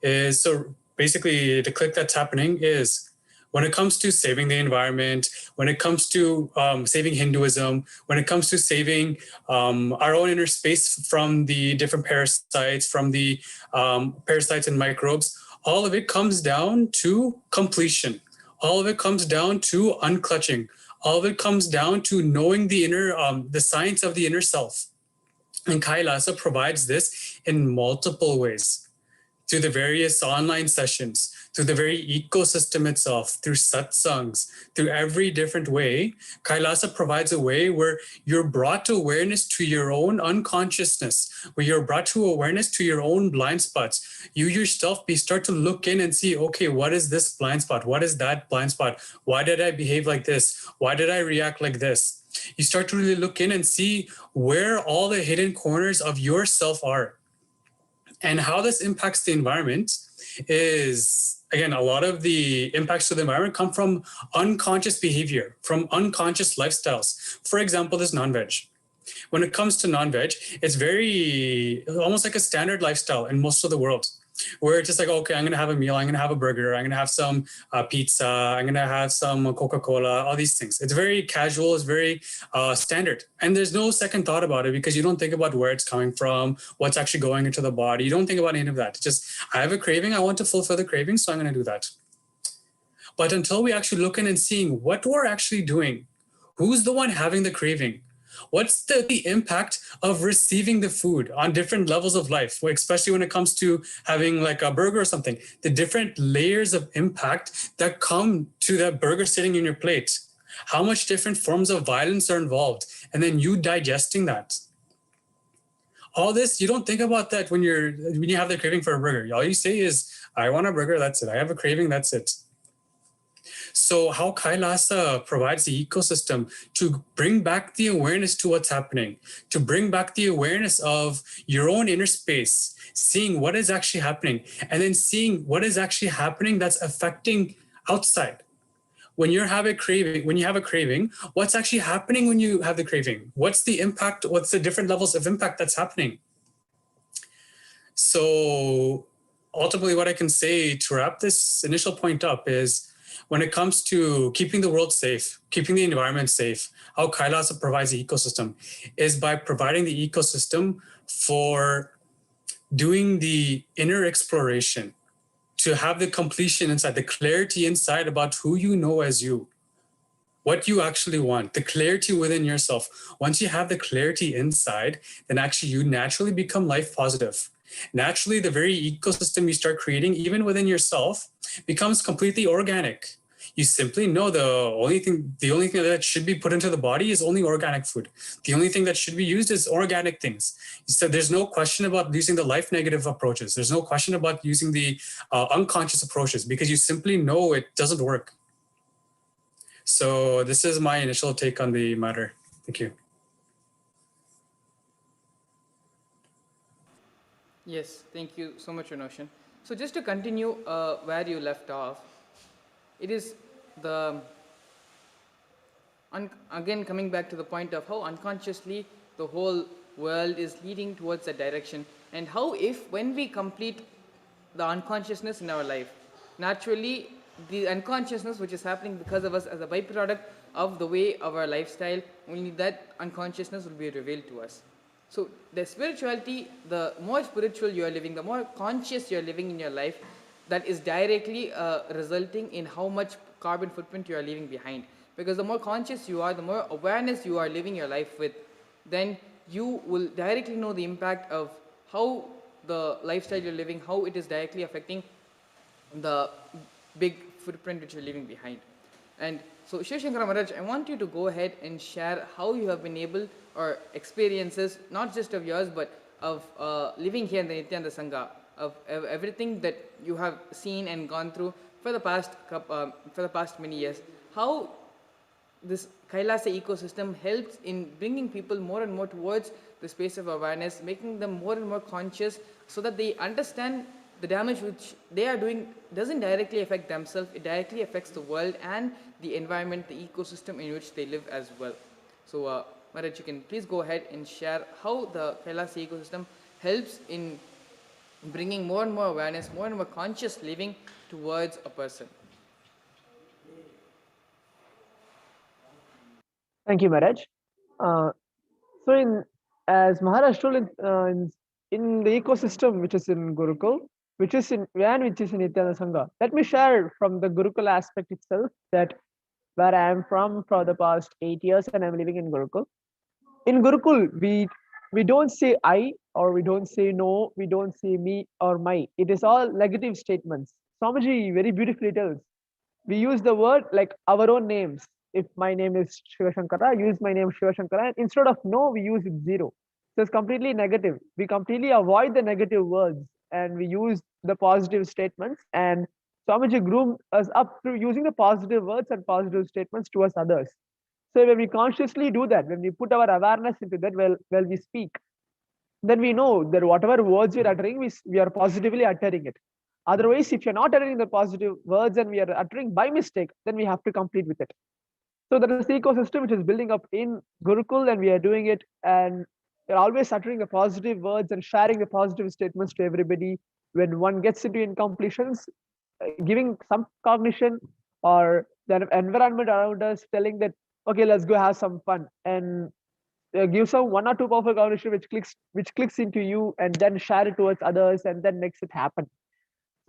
is, so basically the click that's happening is when it comes to saving the environment, when it comes to saving Hinduism, when it comes to saving our own inner space from the different parasites, from the parasites and microbes, all of it comes down to completion. All of it comes down to unclutching. All of it comes down to knowing the inner, the science of the inner self. And Kailasa provides this in multiple ways, through the various online sessions, through the very ecosystem itself, through satsangs, through every different way. Kailasa provides a way where you're brought to awareness to your own unconsciousness, where you're brought to awareness to your own blind spots. You yourself start to look in and see, okay, what is this blind spot? What is that blind spot? Why did I behave like this? Why did I react like this? You start to really look in and see where all the hidden corners of yourself are. And how this impacts the environment is, again, a lot of the impacts to the environment come from unconscious behavior, from unconscious lifestyles. For example, this non-veg. When it comes to non-veg, it's very, almost like a standard lifestyle in most of the world, where it's just like, okay, I'm going to have a meal, I'm going to have a burger, I'm going to have some pizza, I'm going to have some Coca-Cola, all these things. It's very casual, it's very standard. And there's no second thought about it because you don't think about where it's coming from, what's actually going into the body. You don't think about any of that. It's just, I have a craving, I want to fulfill the craving, so I'm going to do that. But until we actually look in and seeing what we're actually doing, who's the one having the craving? What's the impact of receiving the food on different levels of life, especially when it comes to having like a burger or something, the different layers of impact that come to that burger sitting in your plate, how much different forms of violence are involved, and then you digesting that. All this, you don't think about that when you have the craving for a burger. All you say is, I want a burger, that's it. I have a craving, that's it. So how Kailasa provides the ecosystem to bring back the awareness to what's happening, to bring back the awareness of your own inner space, seeing what is actually happening, and then seeing what is actually happening that's affecting outside. When you have a craving, what's actually happening when you have the craving? What's the impact? What's the different levels of impact that's happening? So ultimately what I can say to wrap this initial point up is, when it comes to keeping the world safe, keeping the environment safe, how Kailasa provides the ecosystem is by providing the ecosystem for doing the inner exploration, to have the completion inside, the clarity inside about who you know as you, what you actually want, the clarity within yourself. Once you have the clarity inside, then actually you naturally become life positive. Naturally, the very ecosystem you start creating, even within yourself, becomes completely organic. You simply know the only thing that should be put into the body is only organic food. The only thing that should be used is organic things. So there's no question about using the life negative approaches. There's no question about using the unconscious approaches because you simply know it doesn't work. So this is my initial take on the matter. Thank you. Yes, thank you so much, Anoshan. So just to continue where you left off, it is again coming back to the point of how unconsciously the whole world is leading towards that direction, and how when we complete the unconsciousness in our life, naturally the unconsciousness which is happening because of us as a byproduct of the way of our lifestyle, only that unconsciousness will be revealed to us. So the spirituality, the more spiritual you are living, the more conscious you are living in your life, that is directly resulting in how much carbon footprint you are leaving behind. Because the more conscious you are, the more awareness you are living your life with, then you will directly know the impact of how the lifestyle you're living, how it is directly affecting the big footprint which you're leaving behind. And so Shivashankara Maharaj, I want you to go ahead and share how you have been able, or experiences, not just of yours, but of living here in the Nithyananda Sangha, of everything that you have seen and gone through for the past many years. How this Kailasa ecosystem helps in bringing people more and more towards the space of awareness, making them more and more conscious so that they understand the damage which they are doing doesn't directly affect themselves, it directly affects the world and the environment, the ecosystem in which they live as well. So Maharaj, you can please go ahead and share how the Kailasa ecosystem helps in bringing more and more awareness, more and more conscious living towards a person. Thank you, Maharaj. As Maharaj told, in the ecosystem which is in Gurukul, which is in Nithyananda Sangha, let me share from the Gurukul aspect itself, that where I am from for the past 8 years and I'm living in Gurukul. In Gurukul, we don't say I, or we don't say no, we don't say me or my. It is all negative statements. Swamiji very beautifully tells, we use the word like our own names. If my name is Shivashankara, use my name Shivashankara, and instead of no, we use zero. So it's completely negative. We completely avoid the negative words and we use the positive statements. And Swamiji groomed us up through using the positive words and positive statements towards others. So when we consciously do that, when we put our awareness into that, while we speak, then we know that whatever words we're uttering, we are positively uttering it. Otherwise, if you're not uttering the positive words and we are uttering by mistake, then we have to complete with it. So there is the ecosystem which is building up in Gurukul, and we are doing it, and we're always uttering the positive words and sharing the positive statements to everybody. When one gets into incompletions, giving some cognition, or the environment around us telling that, okay, let's go have some fun, and give some 1 or 2 powerful cognition which clicks into you, and then share it towards others, and then makes it happen.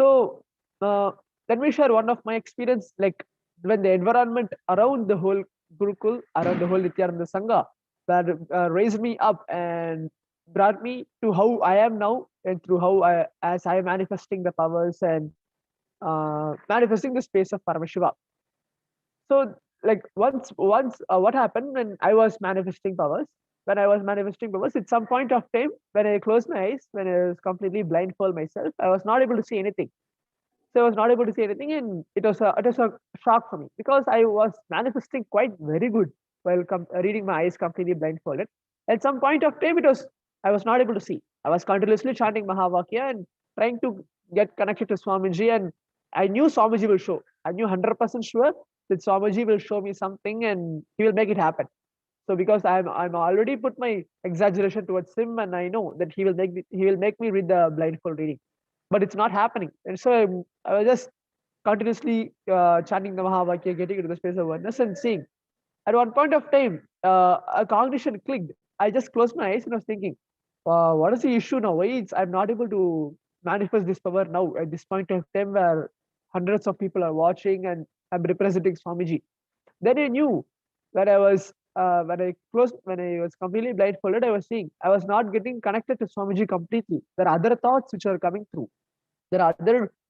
So let me share one of my experience, like when the environment around the whole Gurukul, around the whole Nithyananda Sangha, that raised me up and brought me to how I am now, and through how as I am manifesting the powers and manifesting the space of Paramashiva. So like once what happened when I was manifesting powers, at some point of time, when I closed my eyes, when I was completely blindfold myself, I was not able to see anything. So I was not able to see anything, and it was a shock for me, because I was manifesting quite very good while reading my eyes completely blindfolded. At some point of time, I was not able to see. I was continuously chanting Mahavakya and trying to get connected to Swamiji, and I knew Swamiji will show. I knew 100% sure that Swamiji will show me something and he will make it happen. So because I'm already put my exaggeration towards him, and I know that he will make me read the blindfold reading, but it's not happening. And so I was just continuously chanting the Mahavakya, getting into the space of oneness and seeing. At one point of time, a cognition clicked. I just closed my eyes and I was thinking, what is the issue now? Why I'm not able to manifest this power now at this point of time where hundreds of people are watching and I'm representing Swamiji. Then I knew that I was when I was completely blindfolded, I was seeing I was not getting connected to Swamiji completely. There are other thoughts which are coming through. There are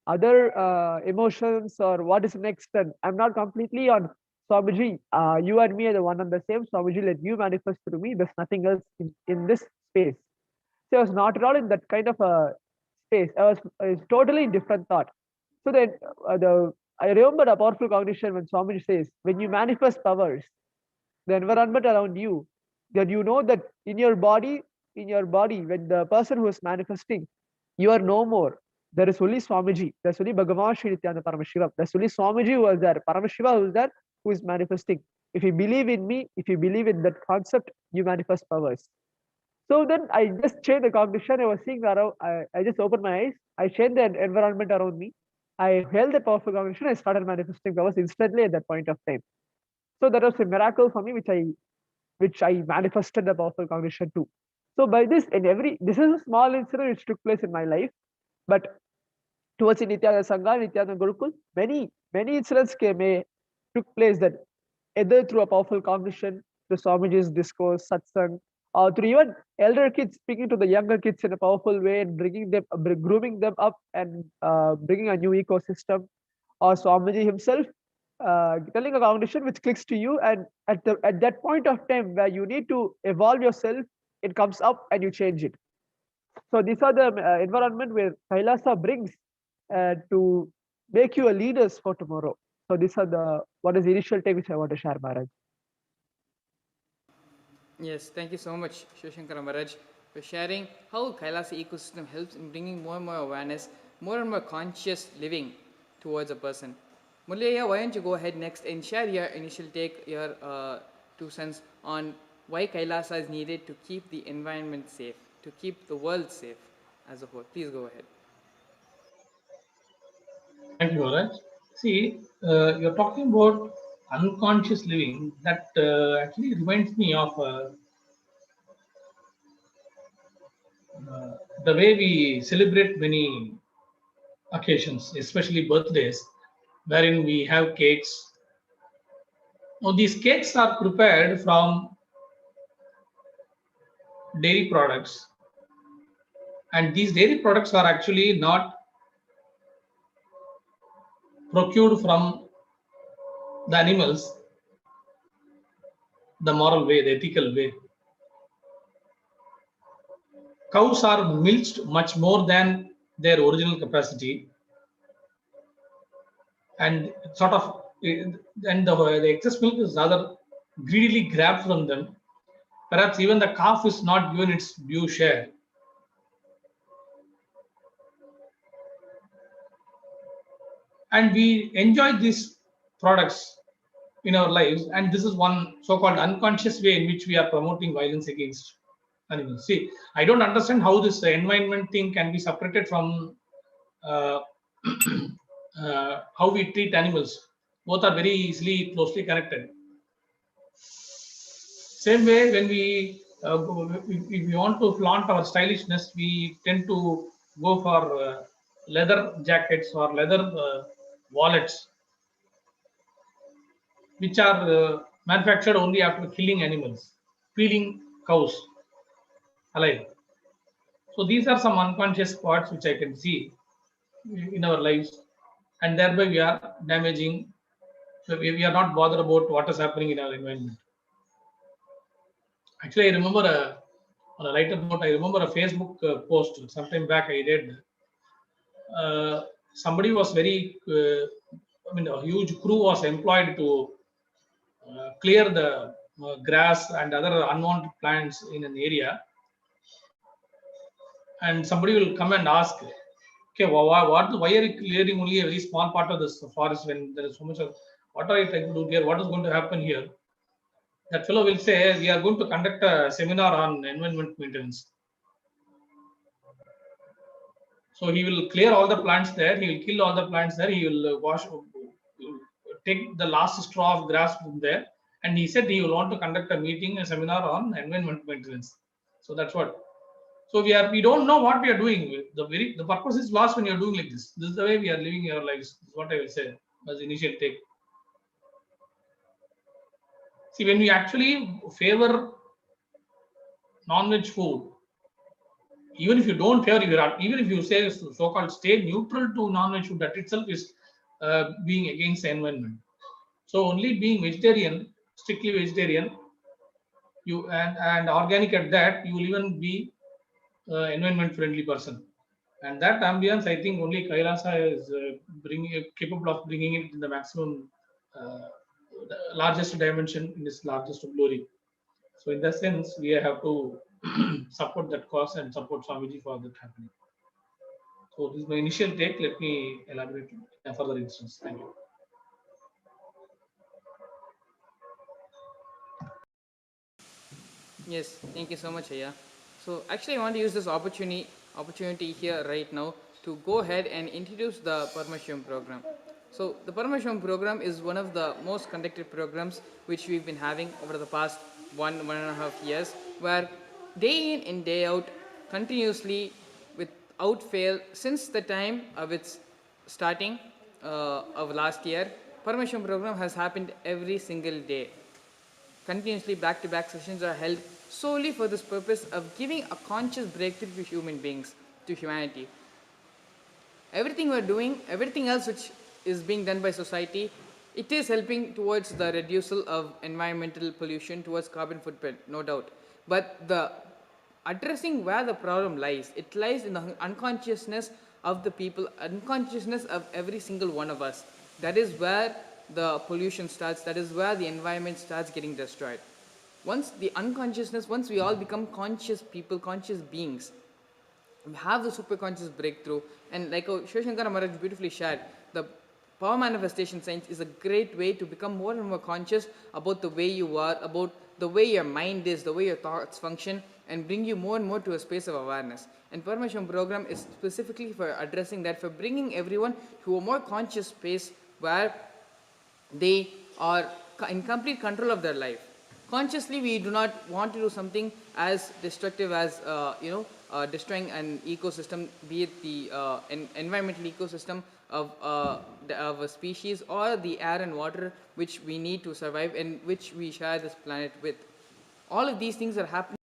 other emotions, or what is next, and I'm not completely on Swamiji. You and me are the one and the same. Swamiji, let you manifest through me. There's nothing else in this space. So I was not at all in that kind of a space. I was totally different thought. So then I remember a powerful cognition when Swamiji says, when you manifest powers, the environment around you, that you know that in your body, when the person who is manifesting, you are no more. There is only Swamiji. There's only Bhagavan Sri Nithyananda Paramashivam. There's only Swamiji who was there. Paramashiva who is there, who is manifesting. If you believe in me, if you believe in that concept, you manifest powers. So then I just changed the cognition. I was seeing around. I just opened my eyes. I changed the environment around me. I held the powerful cognition. I started manifesting powers instantly at that point of time. So that was a miracle for me, which I manifested the powerful cognition too. So by this, this is a small incident which took place in my life, but towards Nithyananda Sangha, Nithyananda Gurukul, many incidents took place, that either through a powerful cognition, through Swamiji's discourse, satsang, or through even elder kids speaking to the younger kids in a powerful way and bringing them, grooming them up and bringing a new ecosystem, or Swamiji himself telling a cognition which clicks to you, and at that point of time where you need to evolve yourself, it comes up and you change it. So these are the environment where Kailasa brings to make you a leaders for tomorrow. So these are the what is the initial take which I want to share, Maharaj. Yes, thank you so much, Shivashankara Maharaj, for sharing how Kailasa ecosystem helps in bringing more and more awareness, more and more conscious living towards a person. Mullaya, why don't you go ahead next and share your initial take, your 2 cents on why Kailasa is needed to keep the environment safe, to keep the world safe as a whole. Please go ahead. Thank you, Maharaj. See, you're talking about unconscious living. That actually reminds me of the way we celebrate many occasions, especially birthdays, wherein we have cakes. Now, these cakes are prepared from dairy products, and these dairy products are actually not procured from the animals the moral way, the ethical way. Cows are milked much more than their original capacity, and sort of, and the excess milk is rather greedily grabbed from them. Perhaps even the calf is not given its due share. And we enjoy these products in our lives, and this is one so-called unconscious way in which we are promoting violence against animals. See, I don't understand how this environment thing can be separated from how we treat animals. Both are very easily closely connected. Same way, when if we want to flaunt our stylishness, we tend to go for leather jackets or leather wallets, which are manufactured only after killing animals, peeling cows alive. So these are some unconscious parts which I can see in our lives, and thereby we are damaging. So we are not bothered about what is happening in our environment. Actually, I remember on a lighter note, I remember a Facebook post sometime back I did. Somebody was a huge crew was employed to clear the grass and other unwanted plants in an area. And somebody will come and ask, okay, why are you clearing only a very small part of this forest when there is so much of, what are you trying to do here? What is going to happen here? That fellow will say, we are going to conduct a seminar on environment maintenance. So he will clear all the plants there, he will kill all the plants there, he will take the last straw of grass from there, and he said he will want to conduct a seminar on environment maintenance. So that's what. So we don't know what we are doing. The purpose is lost when you're doing like this. This is the way we are living our lives. This is what I will say as initial take. See, when we actually favor non-veg food, even if you don't favor, even if you say so-called stay neutral to non-veg food, that itself is being against the environment. So only being vegetarian, strictly vegetarian, and organic at that, you will even be environment friendly person. And that ambience, I think only Kailasa is capable of bringing it in the maximum, the largest dimension, in its largest glory. So in that sense, we have to support that cause and support Swamiji for that happening. So this is my initial take. Let me elaborate in a further instance. Thank you. Yes, thank you so much, Aya. So actually, I want to use this opportunity here right now to go ahead and introduce the Paramashivam program. So the Paramashivam program is one of the most conducted programs which we've been having over the past 1.5 years, where day in and day out, continuously, without fail, since the time of its starting of last year, Paramashivam program has happened every single day. Continuously back-to-back sessions are held solely for this purpose of giving a conscious breakthrough to human beings, to humanity. Everything we're doing, everything else which is being done by society, it is helping towards the reduction of environmental pollution, towards carbon footprint, no doubt. But the addressing where the problem lies, it lies in the unconsciousness of the people, unconsciousness of every single one of us. That is where the pollution starts, that is where the environment starts getting destroyed. Once the unconsciousness, once we all become conscious people, conscious beings, we have the superconscious breakthrough, and like Shivashankara Maharaj beautifully shared, the power manifestation science is a great way to become more and more conscious about the way you are, about the way your mind is, the way your thoughts function, and bring you more and more to a space of awareness. And Paramashivam program is specifically for addressing that, for bringing everyone to a more conscious space where they are in complete control of their life. Consciously, we do not want to do something as destructive as destroying an ecosystem, be it the environmental ecosystem of a species, or the air and water which we need to survive and which we share this planet with. All of these things are happening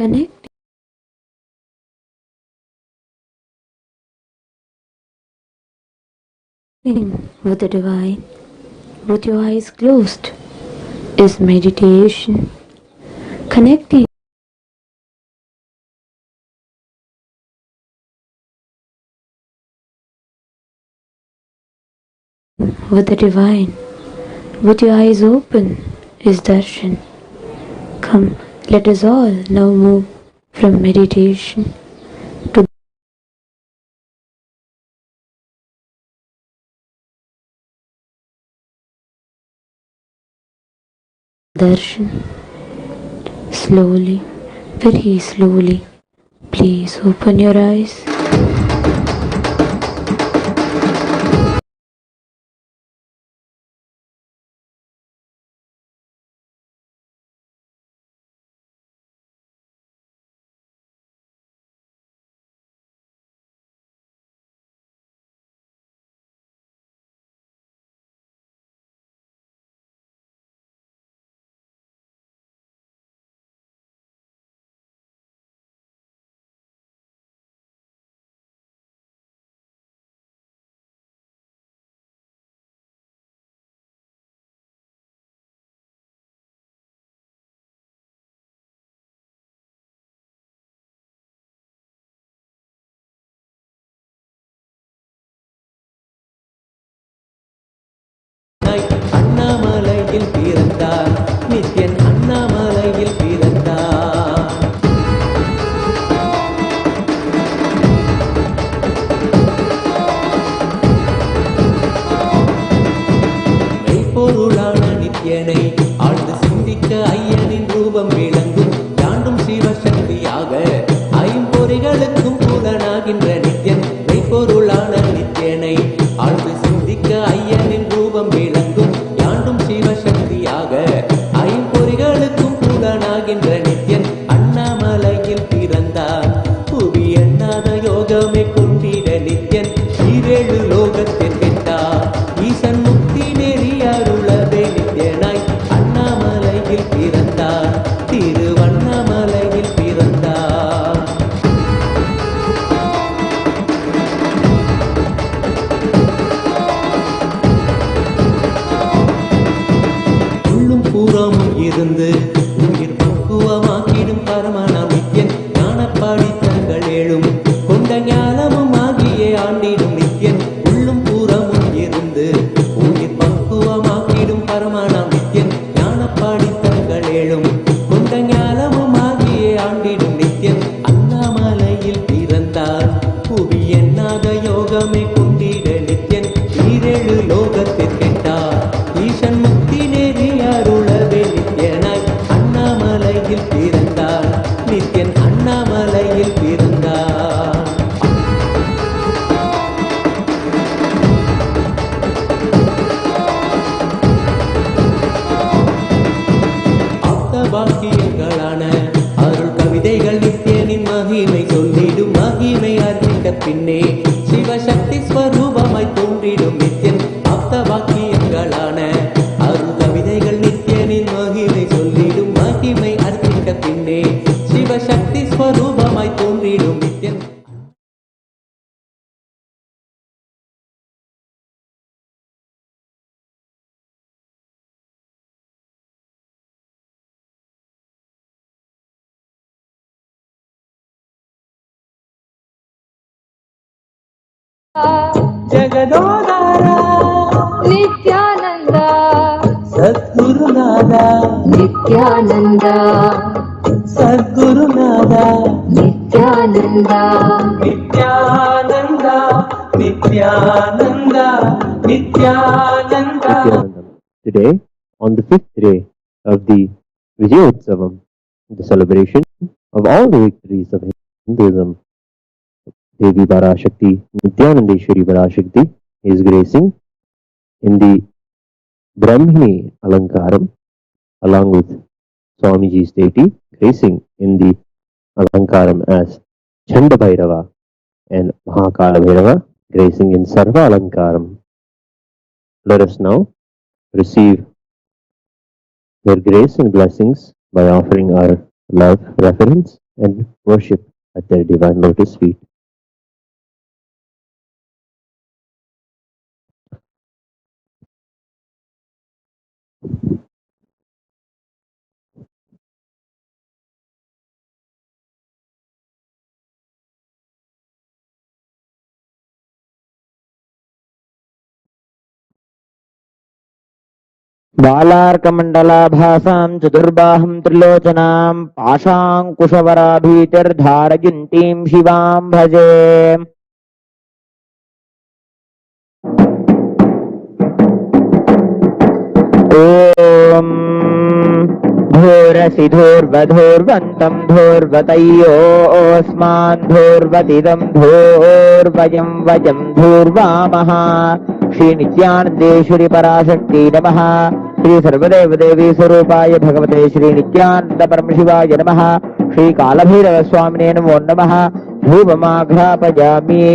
Connecting with the divine with your eyes closed is meditation. Connecting with the divine with your eyes open is darshan. Come, let us all now move from meditation to darshan. Slowly, very slowly, please open your eyes. அண்ணாமலையில் பிறந்தார் நித்யன் அண்ணாமலையில் பிறந்தார் மெய்ப்பொருளான நித்யனை ஆழ்ந்து சிந்திக்க ஐயனின் ரூபம் விளங்கும் தாண்டும் சிவசக்தியாக ஐம்பொறிகளுக்கும் புலனாகின்ற நித்யன் மெய்ப்பொருளான நித்யனை ஆழ்ந்து சிந்திக்க ஐயனின் ரூபம் விளங்கும் யாண்டும் சிவசக்தியாக ஐம்பொறிகளுக்கும் புலனாகின்ற நித்யன் அண்ணாமலையில் பிறந்தார் புவி எண்ணாத யோகமே கொண்டிட நித்யன் ஈரேழு லோகத்தில் கெட்டார் ஈசன் முக்தி நெறி அருளவே நித்யனாய் அண்ணாமலையில் பிறந்தார் திருவண்ணாமலையில் பிறந்தார் உள்ளும் புறமும் இருந்து உயிர் பக்குவமாக்கிடும் பரமனாம் நித்யன் ஞானப்பாடித்தங்கள் ஏழும் கொண்ட ஞானமும் ஆகிய ஆண்டிடும் நித்யன் உள்ளும் புறமும் இருந்து உயிர் பக்குவமாக்கிடும் பரமனாம் நித்யன் ஞானப்பாடித்தங்கள் ஏழும் கொண்ட ஞானமும் ஆகிய ஆண்டிடும் நித்யன் அண்ணாமலையில் பிறந்தார் புவி எண்ணாத யோகமே கொண்டிட நித்யன் ஈரேழு லோகத்தில் கெட்டார் ஈசன் முக்தி நெறி அருளவே நித்யனாய் அண்ணாமலையில் பிறந்தார் நித்யன் அண்ணாமலையில் பிறந்தார் ஆப்த பாக்கியங்களான அருள் கவிதைகள் நித்யனின் மகிமை சொல்லிடும் மகிமை அறிந்த பின்னே சிவசக்தி ஸ்வரூபமாய் தோன்றிடும் நித்யன் ஆப்த வாக்கியங்களான அருள் கவிதைகள் நித்யனின் மகிமை சொல்லிடும் மகிமை அறிந்த பின்னே Sivasakthi ஸ்வரூபமாய் தோன்றிடும் Nithyan ஜகதோதாரா Nithyananda Sadgurunath Nithyananda Sadgurunath Nithyananda Nithyananda Nithyananda Nithyananda. Today, on the fifth day of the Brahmotsavam, the celebration of all the victories of Hinduism, Devi Parashakti, Nithyanandeshwari Parashakti is gracing in the Brahmini Alankaram along with Swamiji's deity, gracing in the Alankaram as Chanda Bhairava and Mahakala Bhairava, gracing in Sarva Alankaram. Let us now receive their grace and blessings by offering our love, reverence, and worship at their divine lotus feet. बालार्कमण्डलाभासां चतुर्बाहं त्रिलोचनां पाशाङ्कुशवराभीतिर्धारयन्तीं शिवां भजे। ॐ धूर्वसिधूर्वधूर्वन्तं धूर्वतयोऽस्मान् धूर्वतिदं धूर्वयं वयं धूर्वामः। श्री नित्यानन्देश्वरी पराशक्ति नमः। श्री सर्वदेव देवी स्वरूपाय भगवते श्री नित्यानंद परमशिवाय नमः। श्री कालभैरव स्वामिने नमो नमः। धूपमाघ्रापयामि।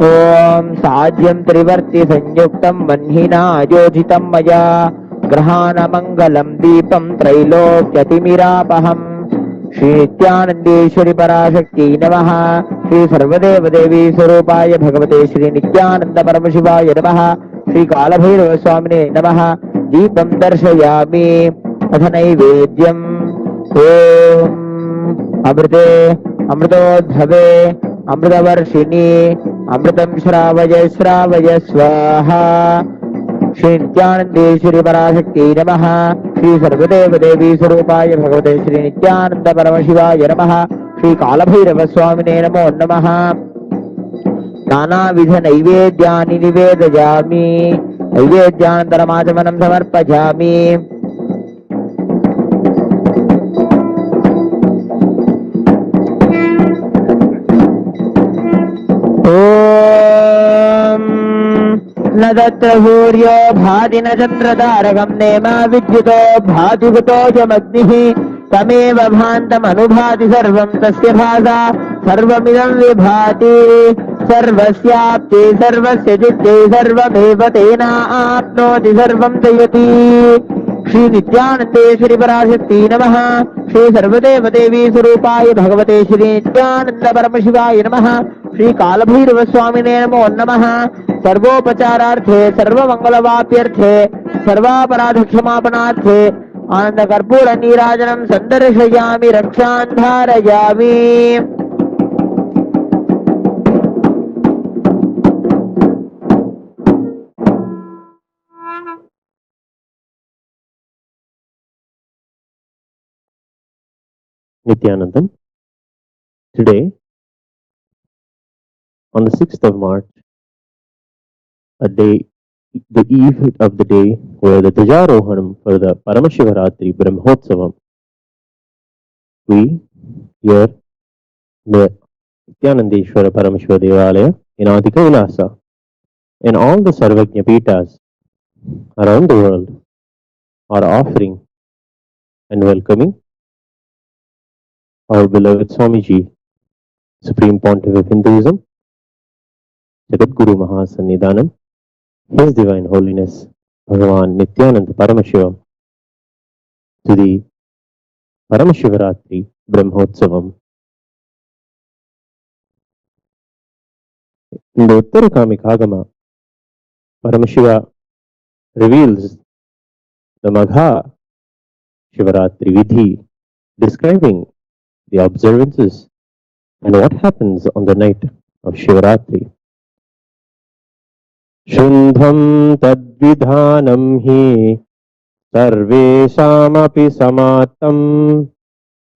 ओम साज्यं त्रिवर्ति संयुक्तं वह्निना योजितं मया ग्रहाणमङ्गलं दीपं त्रैलोक्यतिमिरापहम्। श्री नित्यानन्देश्वरी पराशक्ति नमः। श्री सर्वदेव देवी स्वरूपाय भगवते श्री नित्यानंद परमशिवाय नमः। श्री कालभैरव स्वामिने नमः। दीपं दर्शयामि अथ नैवेद्यम्। ओम अमृते अमृतोद्भवे अमृतवर्षिणी अमृतं श्रावय श्रावय स्वाहा। श्री नित्यानन्देश्वरी पराशक्ति नमः। श्री सर्वदेव देवी स्वरूपाय भगवते श्री नित्यानंद परमशिवाय नमः। श्री कालभैरव स्वामिने नमो नमः। नानाविध नैवेद्यानि निवेदयामि। नैवेद्यानन्तरमाचमनं समर्पयामि। न तत्र सूर्यो भाति न चन्द्रतारकं नेम विद्युतो भाति कुतोऽयमग्निः तमेव भान्तमनुभाति सर्वं तस्य भासा सर्वमिदं विभाति। सर्वस्याप्ते सर्वस्य चित्ते सर्वमेव तेनाप्नोति सर्वं जयति। श्री नित्यानन्देश्वरी पराशक्ति नमः। श्री सर्वदेव देवी स्वरूपाय भगवते श्री नित्यानंद परमशिवाय नमः। श्री कालभैरव स्वामिने नमो नमः। सर्वोपचारार्थे सर्वमंगलवाप्यर्थे सर्वापराध क्षमापणार्थे आनंद कर्पूर नीराजनं संदर्शयामि रक्षान् धारयामि। Nithyanandam. Today, on the 6th of March, the eve of the day where the Dwajarohanam for the Paramashivaratri Brahmotsavam, we here near Nithyanandeshwara Parameshwara Devalaya in KAILASA and all the Sarvajna Pitas around the world are offering and welcoming our beloved Swamiji, Supreme Pontiff of Hinduism, Jagadguru Maha Sannidhanam, His Divine Holiness Bhagavan Nithyananda Paramashivam, to the Paramashivaratri Brahmotsavam. In the Uttarakamik Agama, Paramashiva reveals the Maha Shivaratri Vidhi, describing the observances and what happens on the night of Shivaratri. Shundham tadvidhanam hi sarveshamapi samatam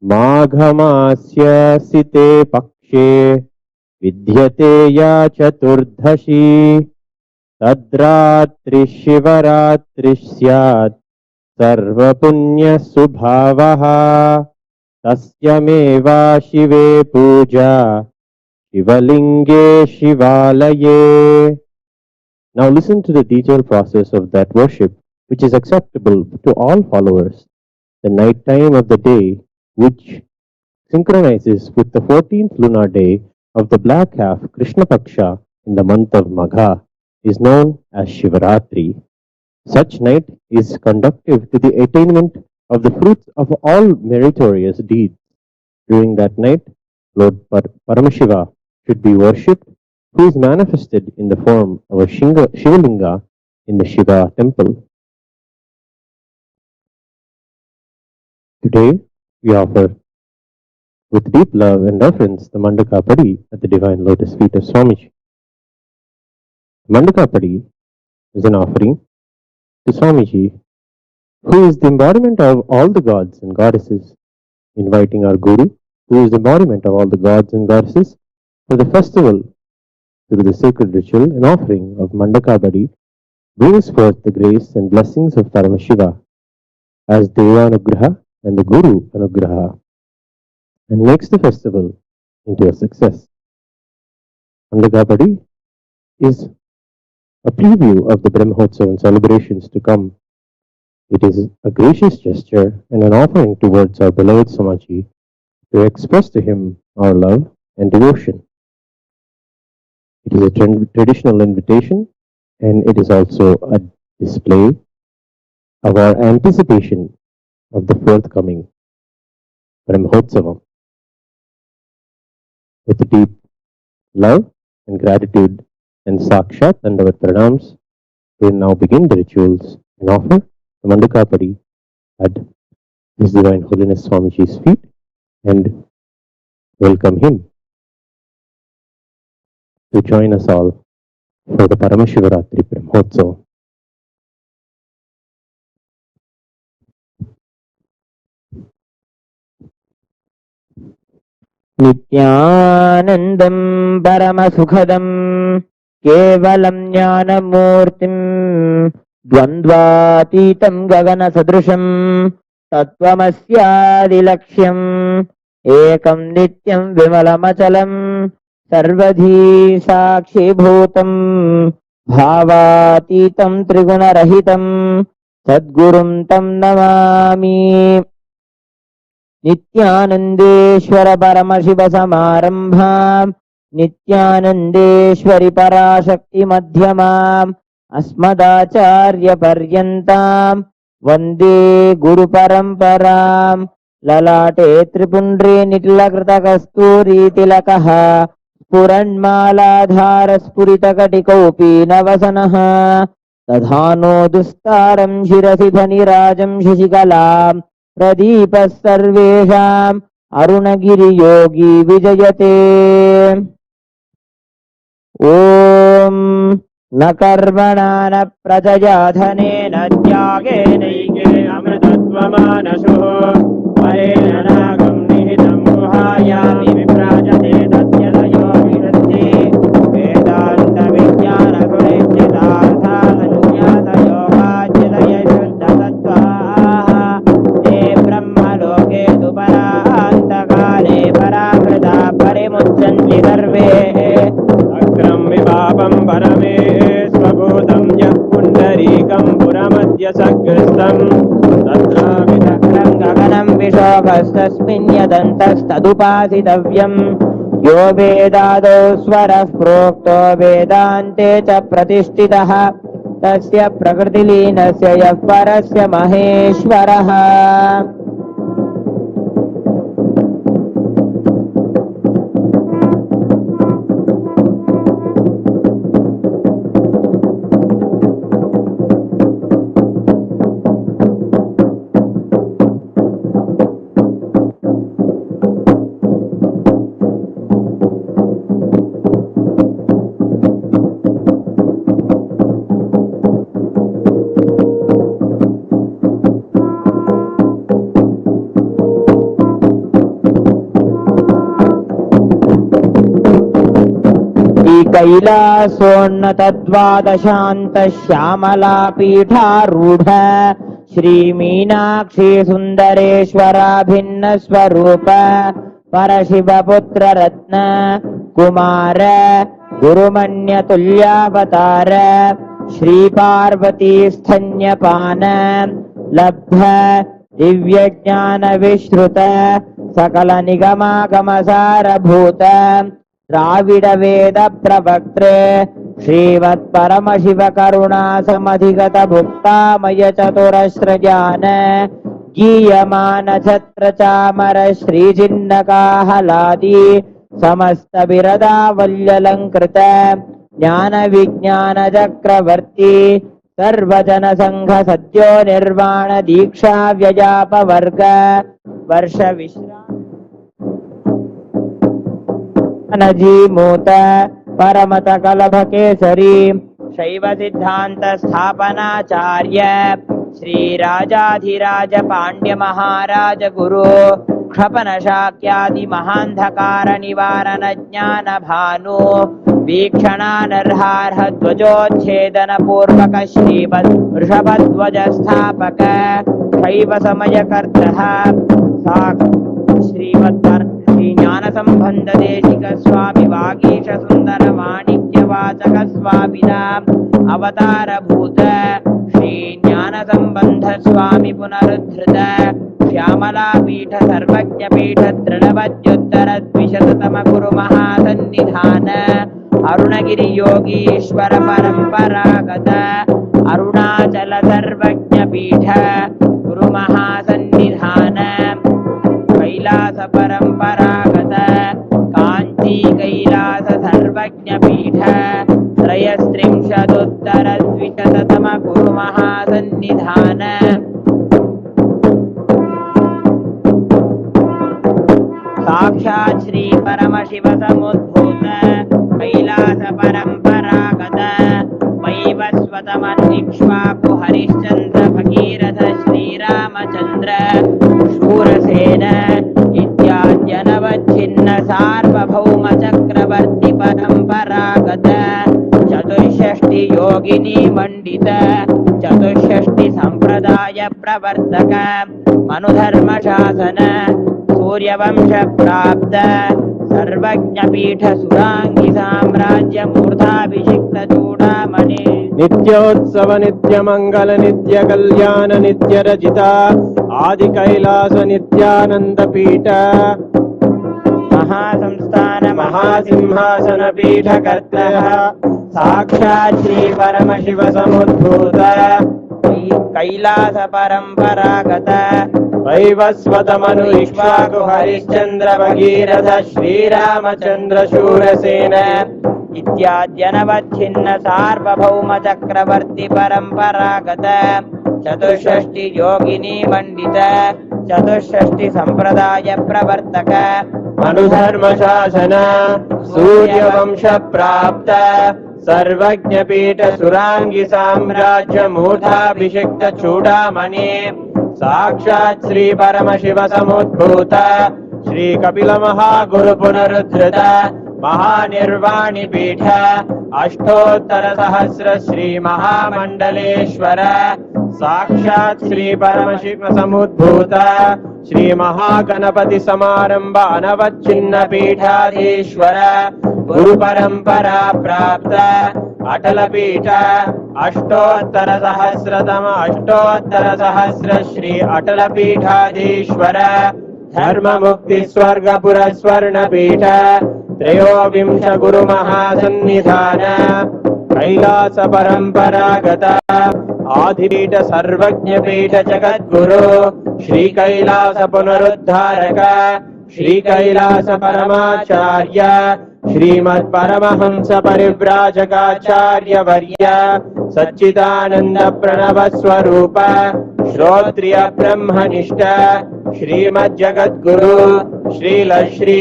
maghamasya site pakshe vidyate ya chaturdhashi tadratri shivaratri syat sarva punya subhavaha tasyameva shive puja shivalinge shivalaye. Now listen to the detailed process of that worship, which is acceptable to all followers. The night time of the day, which synchronizes with the 14th lunar day of the black half Krishna Paksha in the month of Magha, is known as Shivaratri. Such night is conducive to the attainment of the fruits of all meritorious deeds. During that night, Lord Paramashiva should be worshipped, who is manifested in the form of a Shivalinga in the Shiva temple. Today, we offer with deep love and reverence the Mandagapadi at the divine lotus feet of Swamiji. Mandagapadi is an offering to Swamiji, who is the embodiment of all the gods and goddesses, inviting our Guru, who is the embodiment of all the gods and goddesses, for the festival through the sacred ritual and offering of Mandagapadi brings forth the grace and blessings of Paramashiva as Deva Anugraha and the Guru Anugraha, and makes the festival into a success. Mandagapadi is a preview of the Brahmotsavam celebrations to come. It is a gracious gesture and an offering towards our beloved Swamiji to express to him our love and devotion. It is a traditional invitation, and it is also a display of our anticipation of the forthcoming Brahmotsavam. With deep love and gratitude and Sakshat and our pranams, we will now begin the rituals and offer the Mandagapadi at His Divine Holiness Swamiji's feet and welcome him to join us all for the Paramashivaratri Brahmotsavam. नित्यानन्दं परमसुखदं केवलं ज्ञानमूर्तिं द्वन्द्वातीतं गगनसदृशं तत्त्वमस्यादिलक्ष्यम् एकं नित्यं विमलमचलं सर्वधी साक्षीभूतं भावातीतं त्रिगुणरहितं सद्गुरुं तं नमामि। नित्यानन्देश्वर परमशिव समारम्भाम् नित्यानन्देश्वरि पराशक्ति मध्यमाम् अस्मदाचार्य पर्यन्ताम् वन्दे गुरुपरम्पराम्। ललाटे त्रिपुण्ड्रे निटिलकृतकस्तूरी तिलकः स्फुरन्मालाधार स्फुरितकटिकौपी नवसनः दधानो दुस्तारं शिरसि धनिराजं शशिकलाम् प्रदीपः सर्वेषाम् अरुणगिरियोगी विजयते। ॐ न कर्मणा न प्रजया धनेन त्यागेनैके अमृतत्वमानशुः परेण नागं निहितं गुहायामि विभ्राजते तद्यलयो विशन्ति वेदान्तविज्ञानगुणिश्चितार्थानुज्ञातयोगाच्युतय शुद्धतत्त्वाः ते ब्रह्मलोके तु परान्तकाले परामृता परिमुच्यन्ति सर्वे अग्रं विपापं परमेश्वभूतं यः पुण्डरीकं पुरमद्य सकृत्स्नं तत्राविदग्रं गगनं विशोकस्तस्मिन् यदन्तस्तदुपासितव्यम् यो वेदादौ स्वरः प्रोक्तो वेदान्ते च प्रतिष्ठितः तस्य प्रकृतिलीनस्य यः परस्य महेश्वरः। कैलासोन्नतद्वादशान्त श्यामला पीठारूढ श्रीमीनाक्षी सुन्दरेश्वराभिन्न स्वरूप परशिवपुत्र रत्न कुमार गुरुमन्यतुल्यावतार श्रीपार्वती स्तन्यपान लब्ध दिव्यज्ञान विश्रुत सकल निगमागमसारभूत द्राविड वेद प्रवक्त्रे श्रीमत् परमशिव करुणा समधिगत भुक्तामय चतुरस्रजान गीयमान छत्र चामर श्रीजिन्नकाहलादी समस्त बिरदावल्यलंकृत ज्ञान विज्ञान चक्रवर्ती सर्वजन संघ सद्यो निर्वाण दीक्षा व्यजाप वर्ग वर्ष विश्राम नजीमूत परमत कलभ केसरी शैव सिद्धांत स्थापनाचार्य श्री राजाधिराज पांड्य महाराज गुरु क्षपन शाक्यादि महांधकार निवारण ज्ञान भानु वीक्षणानर्हार्ह ध्वजोच्छेदन पूर्वक श्रीमद् वृषभध्वज स्थापक शैव समयकर्तः श्रीमद् श्री ज्ञान संबंध देशिक स्वामी वागीश सुंदर माणिक्य वाचक स्वामिनाम अवतार भूत श्री ज्ञान संबंध स्वामी पुनरुद्धृत श्यामला पीठ सर्वज्ञ पीठ दृढ़वद्युत्तर द्विशततम गुरु महासन्निधान अरुणगिरि योगीश्वर परंपरागत अरुणाचल सर्वज्ञ पीठ गुरु महासन्निधान कैलास परंपरागत कांची कैलास सर्वज्ञ पीठ त्रयस्त्रिंशदुत्तर द्विशततम गुरु महासन्निधान साक्षात् श्री परमशिव समुद्भूत कैलास परंपरागत वैवस्वतमन्निक्ष्वाकु हरिश्चंद्र भगीरथ श्रीरामचंद्र शूरसेन इत्याद्यनवच्छिन्न सार्वभौम चक्रवर्ति परंपरागत चतुष्षष्टि योगिनी मंडित चतुष्षष्टि संप्रदाय प्रवर्तक मनुधर्म शासन सूर्यवंश प्राप्त सर्वज्ञ पीठ सुरांगी साम्राज्य मूर्धाभिषिक्त चूड़ामणि नित्योत्सव नित्य मंगल नित्य कल्याण नित्य रचिता आदि कैलास नित्यानंद पीठ महासंस्थान महासिंहासन पीठ कर्तः साक्षात् श्री परमशिव समुद्भूत कैलास परंपरागत वैवस्वतमनु इक्ष्वाकु हरिश्चंद्र भगीरथ श्रीरामचंद्र शूरसेन इत्याद्यनवच्छिन्न सार्वभौम चक्रवर्ति परंपरागत चतुष्षष्टि योगिनी मंडित चतुष्षष्टि संप्रदाय प्रवर्तक मनुधर्म शासन सूर्यवंश प्राप्त सर्वज्ञ पीठ सुरांगी साम्राज्य मूर्धाभिषिक्त चूड़ामणि साक्षात् श्री परमशिव समुद्भूत श्री कपिल महागुरु पुनरुद्धृत महानिर्वाणि पीठ अष्टोत्तर सहस्र श्री महामंडलेश्वर साक्षात् श्री परमशिव समुद्भूत श्री महागणपति समारंभ अनवच्छिन्न पीठाधीश्वर गुरु परंपरा प्राप्त अटल पीठ अष्टोत्तर सहस्र श्री अटल पीठाधीश्वर धर्म मुक्ति स्वर्ग पुरस्वर्ण पीठ त्रयोविंश गुरु महासन्निधान कैलास परंपरागत आदिपीठ सर्वज्ञ पीठ जगद्गुरु श्री कैलास पुनरुद्धारक श्री कैलास परमाचार्य श्रीमद् परमहंस परिव्राजकाचार्य वर्य सच्चिदानंद प्रणव स्वरूप श्रोत्रिय ब्रह्मनिष्ठ श्रीमद् जगद्गुरु श्रील श्री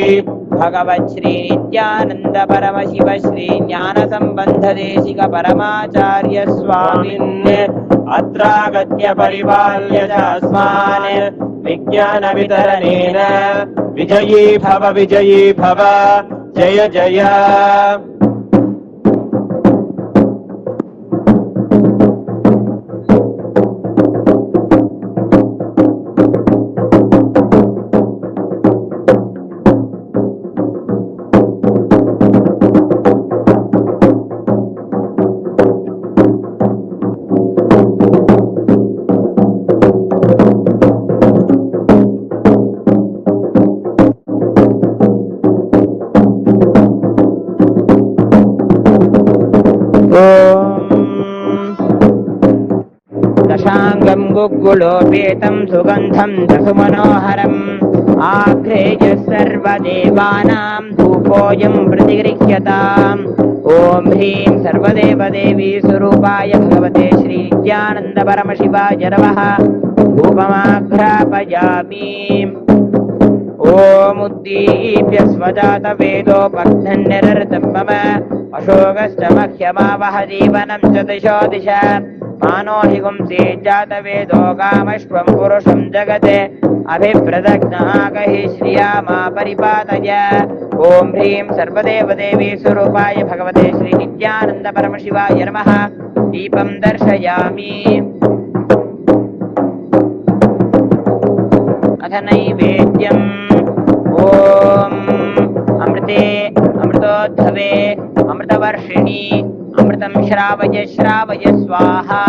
भगवत् श्री नित्यानंद परमशिव श्री ज्ञान संबंध देशिक परमाचार्य स्वामिन् अत्रागत्य परिपाल्य च अस्मान् विज्ञान वितरणेन विजयी भव जय जय गुगुलोपेतं सुगन्धं दसुमनोहरम् आघ्रेय सर्वदेवानां धूपोऽयं प्रतिगृह्यताम् ॐ ह्रीं सर्वदेवदेवी स्वरूपाय भगवते श्री नित्यानन्द परमशिवाय नमः धूपमाघ्रापयामि ॐ उद्दीप्य स्वजातवेदोपघ्नन्निरृतं मम अशोकश्च मह्यमावह जीवनं च दिशो दिश मानो हि गुंसि जातवेदो कामश्वं पुरुषं जगते अभिप्रदग्नागहि श्रिया मा परिपातय ॐ ह्रीं सर्वदेवदेवी स्वरूपाय भगवते श्री नित्यानन्द परमशिवाय नमः दीपं दर्शयामि अथ नैवेद्यम् ॐ अमृते अमृतोद्धवे अमृतवर्षिणि अमृतं श्रावय श्रावय स्वाहा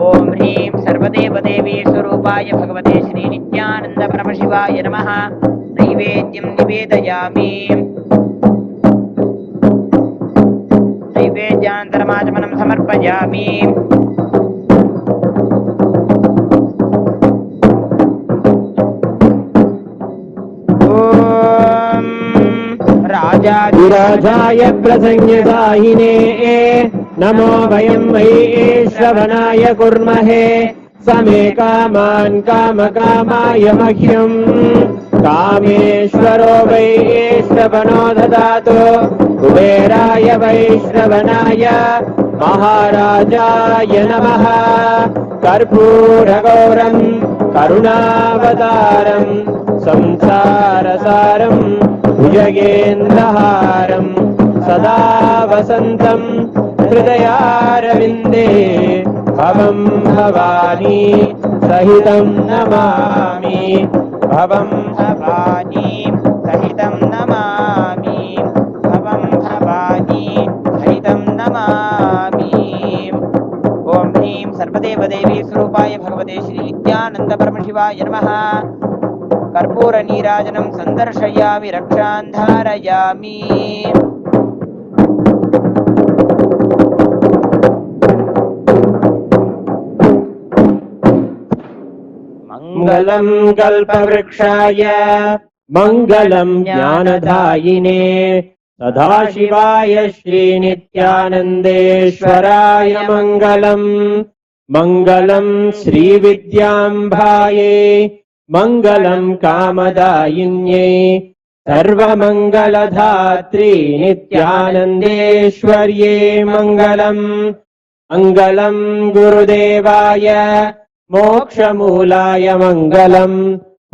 ॐ ह्रीं सर्वदेवदेवी स्वरूपाय भगवते श्री नित्यानन्द परमशिवाय नमः नैवेद्यं निवेदयामि नैवेद्यान्तरमाचमनं समर्पयामि राजाधिराजाय प्रसंज्ञदायिने नमो वयं वै श्रवणाय कुर्महे समे कामान् कामकामाय मह्यम् कामेश्वरो वै श्रवणो ददातु कुबेराय वै श्रवणाय महाराजाय नमः कर्पूरगौरं करुणावतारं संसारसारं भुजगेन्द्रहारं सदा वसन्तं हृदयारविन्दे भवं भवानी सहितं नमामि भवं भवानी सहितं नमामि भवं भवानी सहितं नमामि ॐ ह्रीं सर्वदेवदेवी स्वरूपाय भगवते श्री नित्यानन्द परमशिवाय नमः कर्पूरनीराजनं सन्दर्शयामि रक्षान् धारयामि मङ्गलं कल्पवृक्षाय मङ्गलं ज्ञानदायिने सदाशिवाय श्रीनित्यानन्देश्वराय मङ्गलम् मङ्गलं श्रीविद्याम्बायै मङ्गलं कामदायिन्यै सर्वमङ्गलधात्री नित्यानन्देश्वर्ये मङ्गलम् मङ्गलं गुरुदेवाय मोक्षमूलाय मङ्गलम्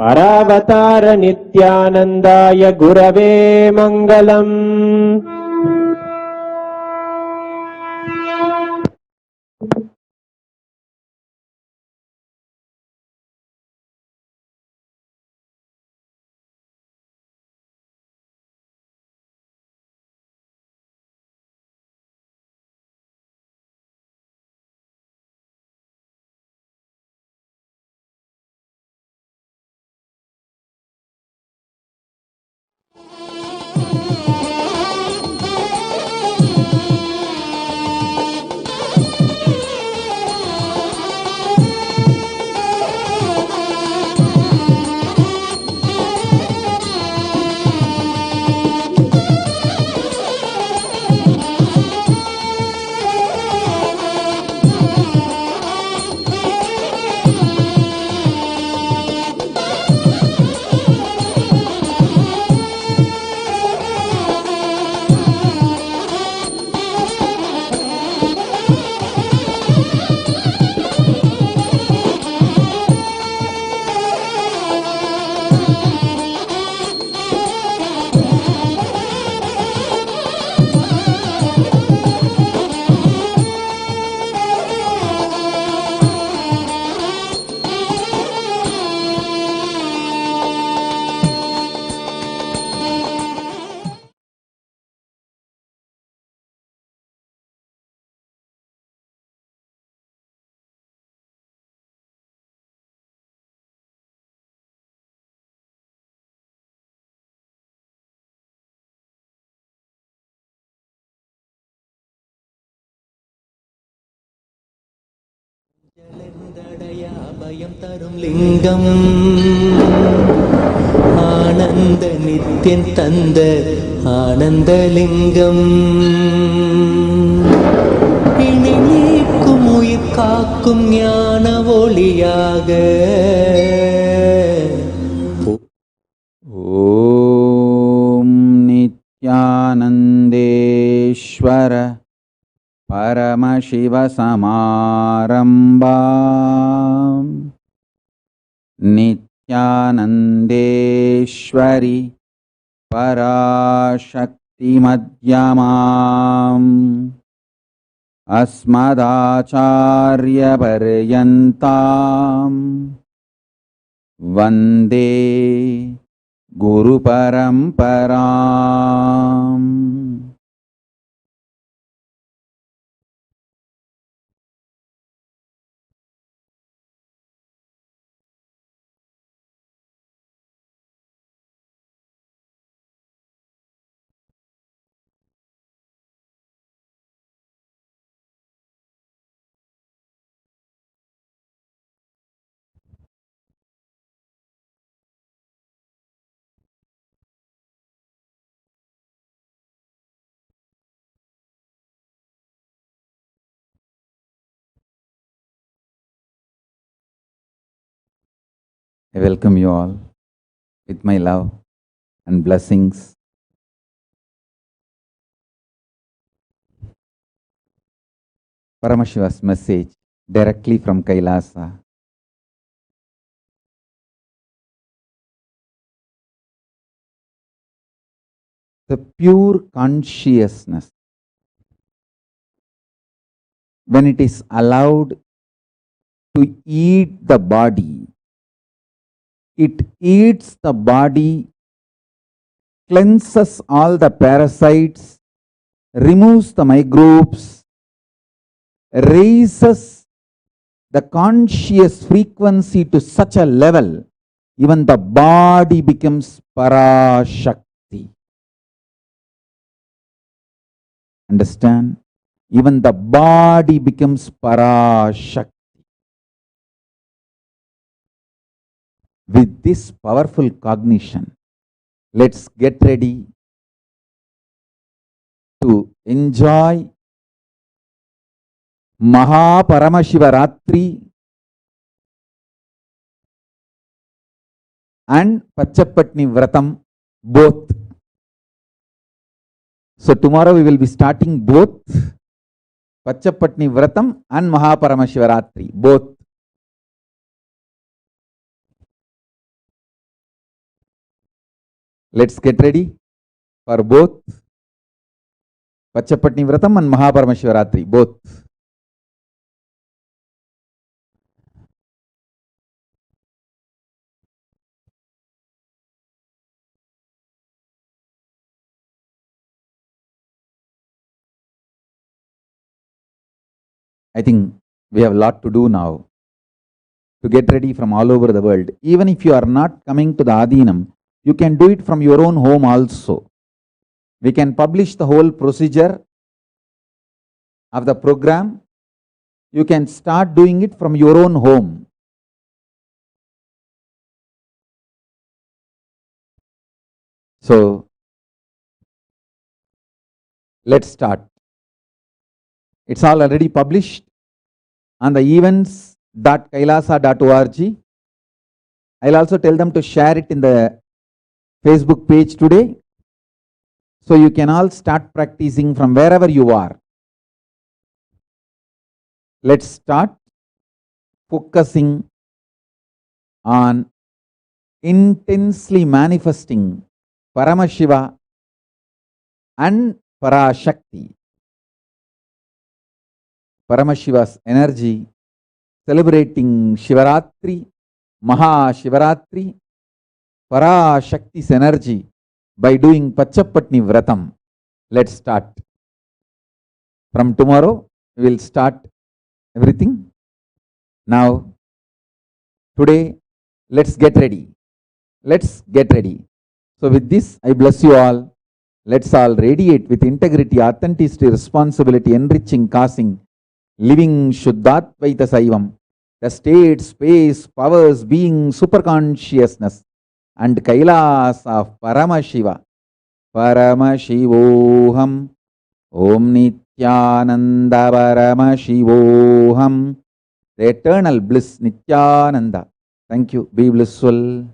परावतार नित्यानन्दाय गुरवे मङ्गलम् அபயம் தரும் லிங்கம் ஆனந்த நித்யன் தந்த ஆனந்தலிங்கம் இனி நீக்கும் உயிர் காக்கும் ஞான ஒளியாக ஓம் நித்யானந்தேஸ்வர பரமசிவசமாரம்பாம் நித்யானந்தேஸ்வரி பராசக்தி மத்யமாம் அஸ்மதாச்சார்ய பர்யந்தாம் வந்தே குரு பரம்பராம். I welcome you all with my love and blessings. Paramashiva's message directly from Kailasa. The pure consciousness, when it is allowed to eat the body, it eats the body, cleanses all the parasites, removes the microbes, raises the conscious frequency to such a level, even the body becomes Parashakti. Understand? Even the body becomes Parashakti. With this powerful cognition, let's get ready to enjoy Maha Paramashivaratri and Pachapatni Vratam both. So tomorrow we will be starting both Pachapatni Vratam and Maha Paramashivaratri both. Let's get ready for both Pachapatni Vratam and Maha Paramashivaratri both. I think we have a lot to do now to get ready from all over the world. Even if you are not coming to the Adinam, you can do it from your own home also. We can publish the whole procedure of the program. You can start doing it from your own home. So, let's start. It's all already published on the events.kailasa.org. I'll also tell them to share it in the Facebook page today. So you can all start practicing from wherever you are. Let's start focusing on intensely manifesting Paramashiva and Parashakti. Paramashiva's energy, celebrating Shivaratri, Maha Shivaratri, Parashakti's energy by doing Pachapatni Vratam. Let's start. From tomorrow, we will start everything. Now, today, let's get ready. Let's get ready. So with this, I bless you all. Let's all radiate with integrity, authenticity, responsibility, enriching, causing, living Shuddhatvaita Saivam, the state, space, powers, being, superconsciousness, and Kailasa of Paramashiva. Paramashivoham. Om Nithyananda Paramashivoham. The eternal bliss, Nithyananda. Thank you. Be blissful.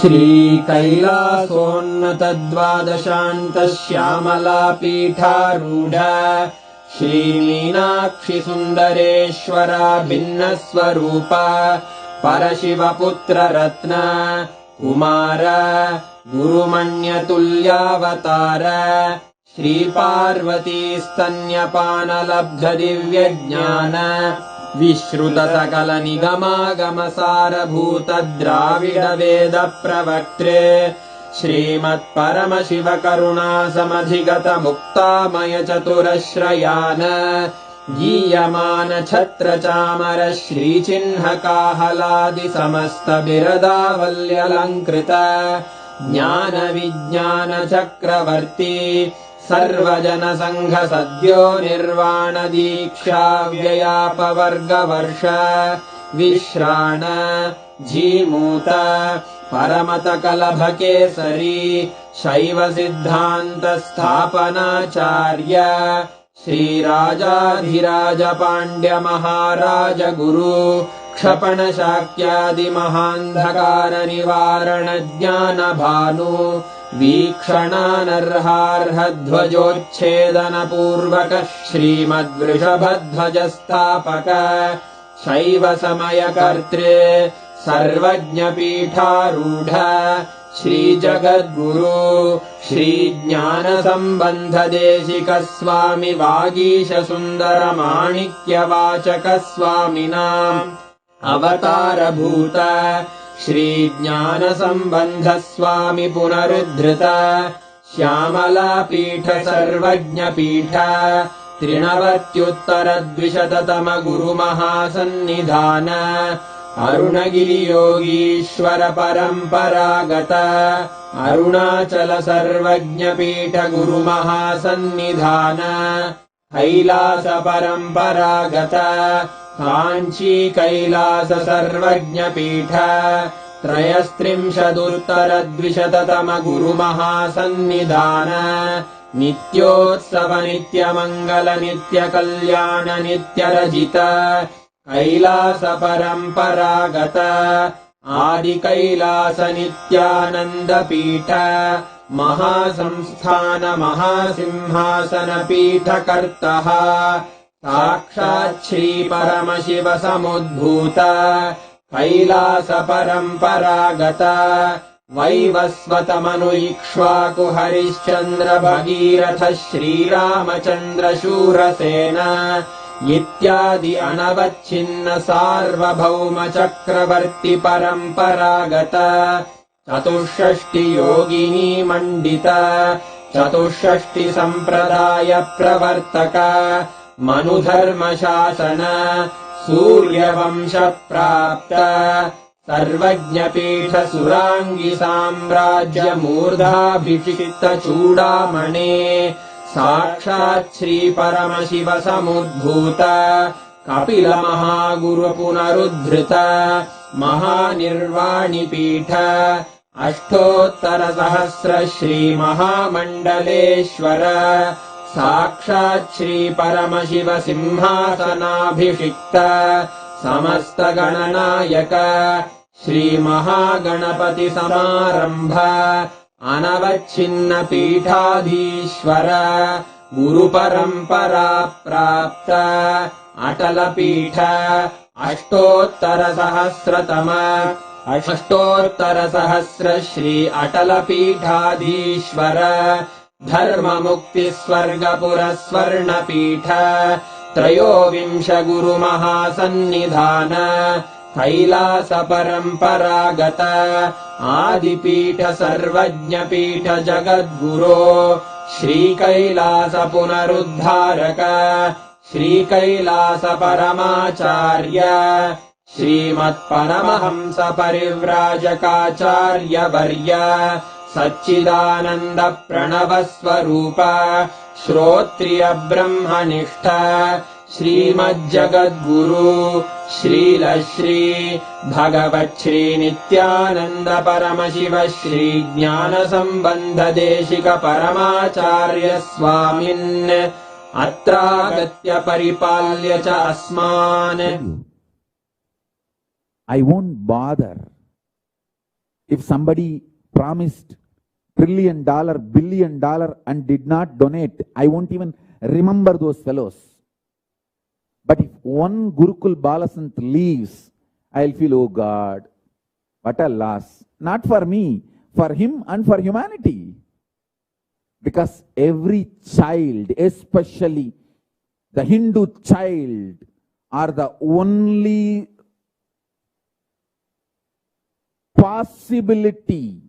श्रीकैलासोन्नतद्वादशान्तश्यामलापीठारूढ श्रीमीनाक्षिसुन्दरेश्वरा भिन्नस्वरूप परशिवपुत्ररत्न Kumar गुरुमण्यतुल्यावतार श्रीपार्वतीस्तन्यपानलब्धदिव्यज्ञान विश्रुतसकलनिगमागमसारभूतद्राविडवेदप्रवक्त्रे श्रीमत्परमशिवकरुणासमधिगतमुक्तामयचतुरश्रयान् गीयमानछत्रचामर श्रीचिह्नकाहलादिसमस्तबिरदावल्यलङ्कृत ज्ञानविज्ञानचक्रवर्ती सर्वजनसङ्घ सद्यो निर्वाणदीक्षा व्ययापवर्गवर्ष विश्राण जीमूत परमतकलभकेसरी शैवसिद्धान्तस्थापनाचार्य श्रीराजाधिराज पाण्ड्यमहाराज गुरु क्षपणशाक्यादिमहान्धकारनिवारणज्ञानभानु वीक्षणानर्हार्हध्वजोच्छेदनपूर्वक श्रीमद्वृषभध्वजस्थापक शैवसमयकर्त्रे सर्वज्ञपीठारूढ श्रीजगद्गुरु श्रीज्ञानसम्बन्धदेशिकस्वामि वागीशसुन्दरमाणिक्यवाचकस्वामिनाम् अवतारभूत श्रीज्ञानसम्बन्धस्वामि पुनरुद्धृत श्यामलापीठ सर्वज्ञपीठ त्रिनवत्युत्तरद्विशततम गुरुमहासन्निधान अरुणगिरियोगीश्वर परम्परागत अरुणाचल सर्वज्ञपीठ गुरुमहासन्निधान कैलास परम्परागत काञ्ची कैलास सर्वज्ञपीठ त्रयस्त्रिंशदुत्तरद्विशततम गुरुमहासन्निधान नित्योत्सव नित्यमङ्गल नित्यकल्याण नित्यरजित कैलास परम्परागत आदिकैलास नित्यानन्दपीठ महासंस्थान महासिंहासनपीठकर्तः साक्षात् श्रीपरमशिव समुद्भूत कैलास परम्परागत वैवस्वतमनु इक्ष्वाकु हरिश्चन्द्र भगीरथ श्रीरामचन्द्र शूरसेन इत्यादि अनवच्छिन्न सार्वभौम चक्रवर्ति परम्परागत चतुष्षष्टि योगिनी मण्डित चतुष्षष्टि सम्प्रदाय प्रवर्तक मनुधर्मशासन सूर्यवंश प्राप्त सर्वज्ञपीठ सुराङ्गी साम्राज्य मूर्धाभिषिक्त चूडामणे साक्षात् श्री परमशिव समुद्भूत कपिल महागुरु पुनरुद्धृत महानिर्वाणिपीठ अष्टोत्तर सहस्र श्री महामण्डलेश्वर साक्षात् श्री परमशिव सिंहासनाभिषिक्त समस्त गणनायक श्री महागणपति समारंभ अनवच्छिन्न पीठाधीश्वर गुरुपरम्परा प्राप्त अटलपीठ अष्टोत्तरसहस्र श्री अटलपीठाधीश्वर धर्ममुक्तिस्वर्गपुरस्वर्णपीठ त्रयोविंश गुरुमहासन्निधान कैलास परम्परागत आदिपीठ सर्वज्ञपीठ जगद्गुरो श्रीकैलास पुनरुद्धारक श्रीकैलास परमाचार्य श्रीमत्परमहंस परिव्राजकाचार्य वर्य सच्चिदानन्द प्रणव स्वरूप श्रोत्रिय ब्रह्मनिष्ठ श्रीमज्जगद्गुरु श्रील श्री भगवच्छ्री नित्यानंद परमशिव श्री ज्ञान संबंध देशिक परमाचार्य स्वामिन् अत्रागत्य परिपाल्य च अस्मान्. I won't bother if somebody promised $1 trillion, $1 billion and did not donate. I won't even remember those fellows. But if one Gurukul Balasant leaves, I'll feel, oh God, what a loss. Not for me, for him and for humanity. Because every child, especially the Hindu child, are the only possibility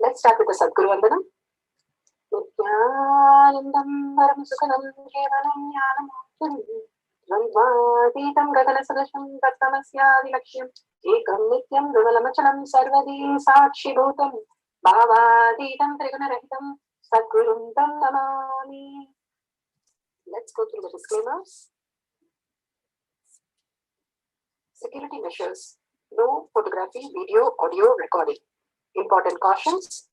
Let's start with the Sadguru Vandanam. Nithyanandam Paramashivam Kevalam Jnanam Dvandvatītam Gaganasarasham Tattamasyavilaksham Ekam Nityam Vimalamachalam Sarvadi Sakshibhutam Bhavadītam Trigunarahitam Sadgurum Tam Namami. Let's go through the disclaimers. Security measures. No photography, video, audio recording. Important cautions.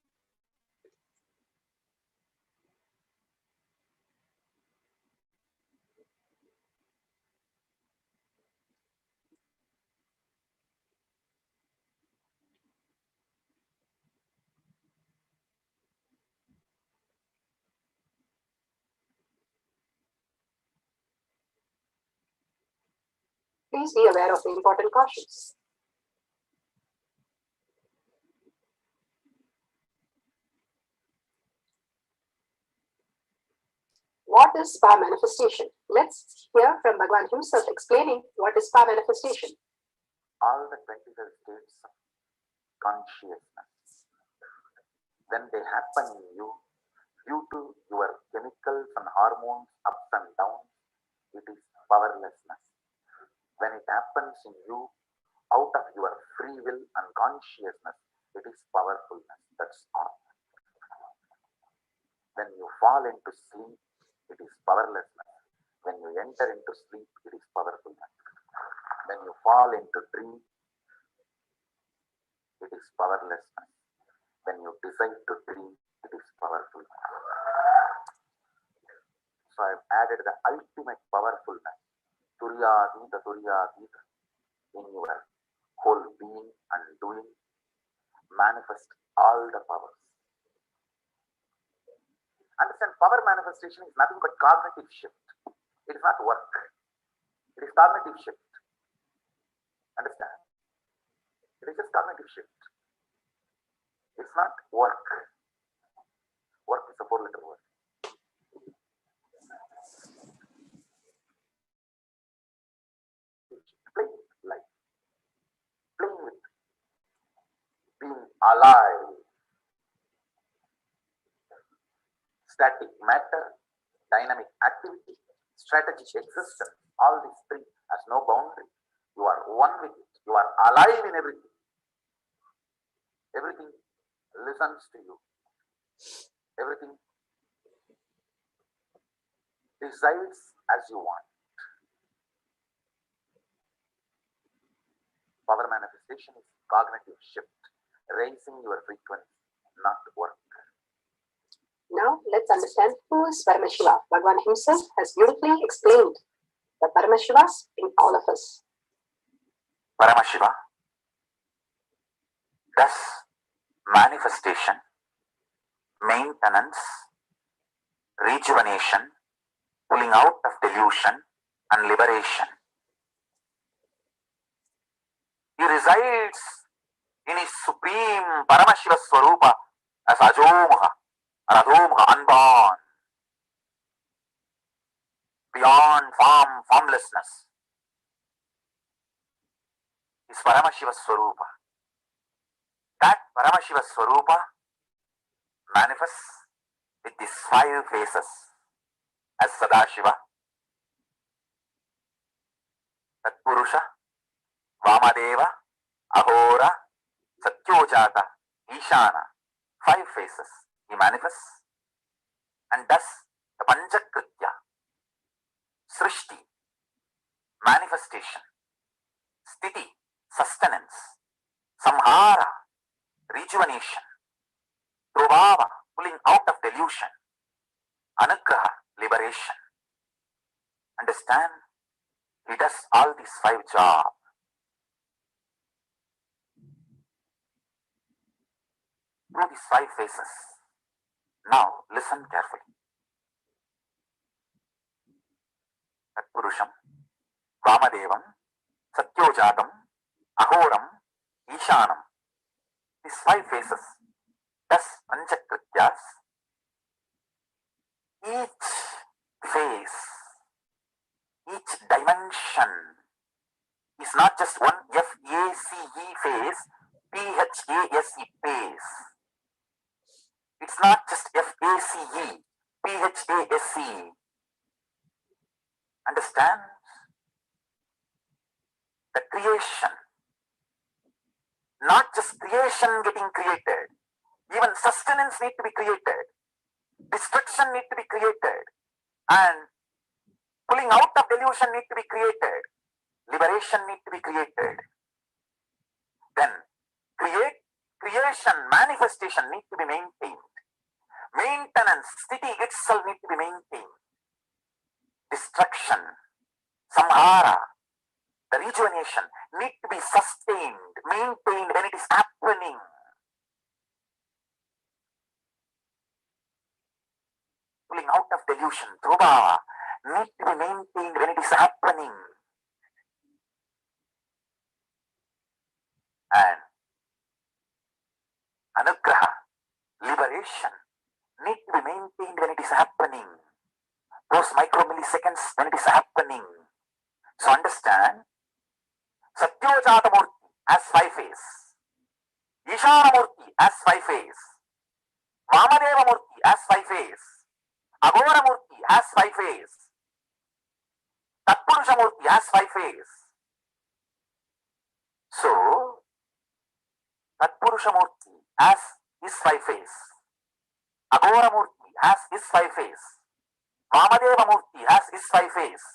Please be aware of the important cautions. What is spa manifestation? Let's hear from Bhagwan himself explaining what is spa manifestation. All the 25 states of consciousness, when they happen in you, due to your chemicals and hormones ups and downs, it is powerlessness. When it happens in you, out of your free will and consciousness, it is powerfulness. That's all. When you fall into sleep, it is powerlessness. When you enter into sleep, it is powerfulness. When you fall into dream, it is powerlessness. When you decide to dream, it is powerfulness. So I've added the ultimate powerfulness, Turyatita, in your whole being and doing. Manifest all the powers. Understand, power manifestation is nothing but cognitive shift. It is not work. It is cognitive shift. Understand? It is just cognitive shift. It's not work. Work is a 4-letter word. Playing with life. Playing with being alive. Static matter, dynamic activity, strategic existence, all these three has no boundary. You are one with it. You are alive in everything. Everything listens to you. Everything decides as you want. Power manifestation is cognitive shift, raising your frequency, not work. Now let's understand who is Paramashiva. Bhagavan himself has beautifully explained the Paramashivas in all of us. Paramashiva does manifestation, maintenance, rejuvenation, pulling out of delusion and liberation. He resides in his supreme Paramashiva Swarupa as Ajomuha, Radhomuha, unborn, beyond formlessness. Is Paramashiva Swarupa. That Paramashiva Swarupa manifests with these 5 faces as Sadashiva, Tatpurusha, Vamadeva, Ahora, Satyojata, Ishana. 5 faces he manifests and does the Panchakritya, Srishti, manifestation, Sthiti, sustenance, Samhara, rejuvenation, Prabhava, pulling out of delusion, Anugraha, liberation. Understand? He does all these 5 jobs. Through these 5 phases. Now listen carefully. Tatpurusham, Vamadevam, Satyojatam, Ahoram, Ishanam. These 5 phases, thus Panchakrityas. Each phase, each dimension is not just one F-A-C-E phase, P-H-A-S-E phase. It's not just F-A-C-E, P-H-A-S-E. Understand? The creation, not just creation getting created, even sustenance need to be created, destruction need to be created, and pulling out of delusion need to be created, liberation need to be created. Then creation, manifestation need to be maintained. Maintenance, sthiti itself need to be maintained. Destruction, samhara, the rejuvenation need to be sustained, maintained when it is happening. Pulling out of delusion, prabhava, need to be maintained when it is happening. And anugraha, liberation, need to be maintained when it is happening. Those micromilliseconds when it is happening. So understand, Satyojata Murti as 5 phase, Ishana Murti as 5 phase, Vamadeva Murti as 5 phase, Agora Murti as 5 phase, Tatpurusha Murti as 5 phase. So, Tatpurusha Murti as his 5 phase, Agora Murti has his 5 phase, Vamadeva Murti has his 5 phase,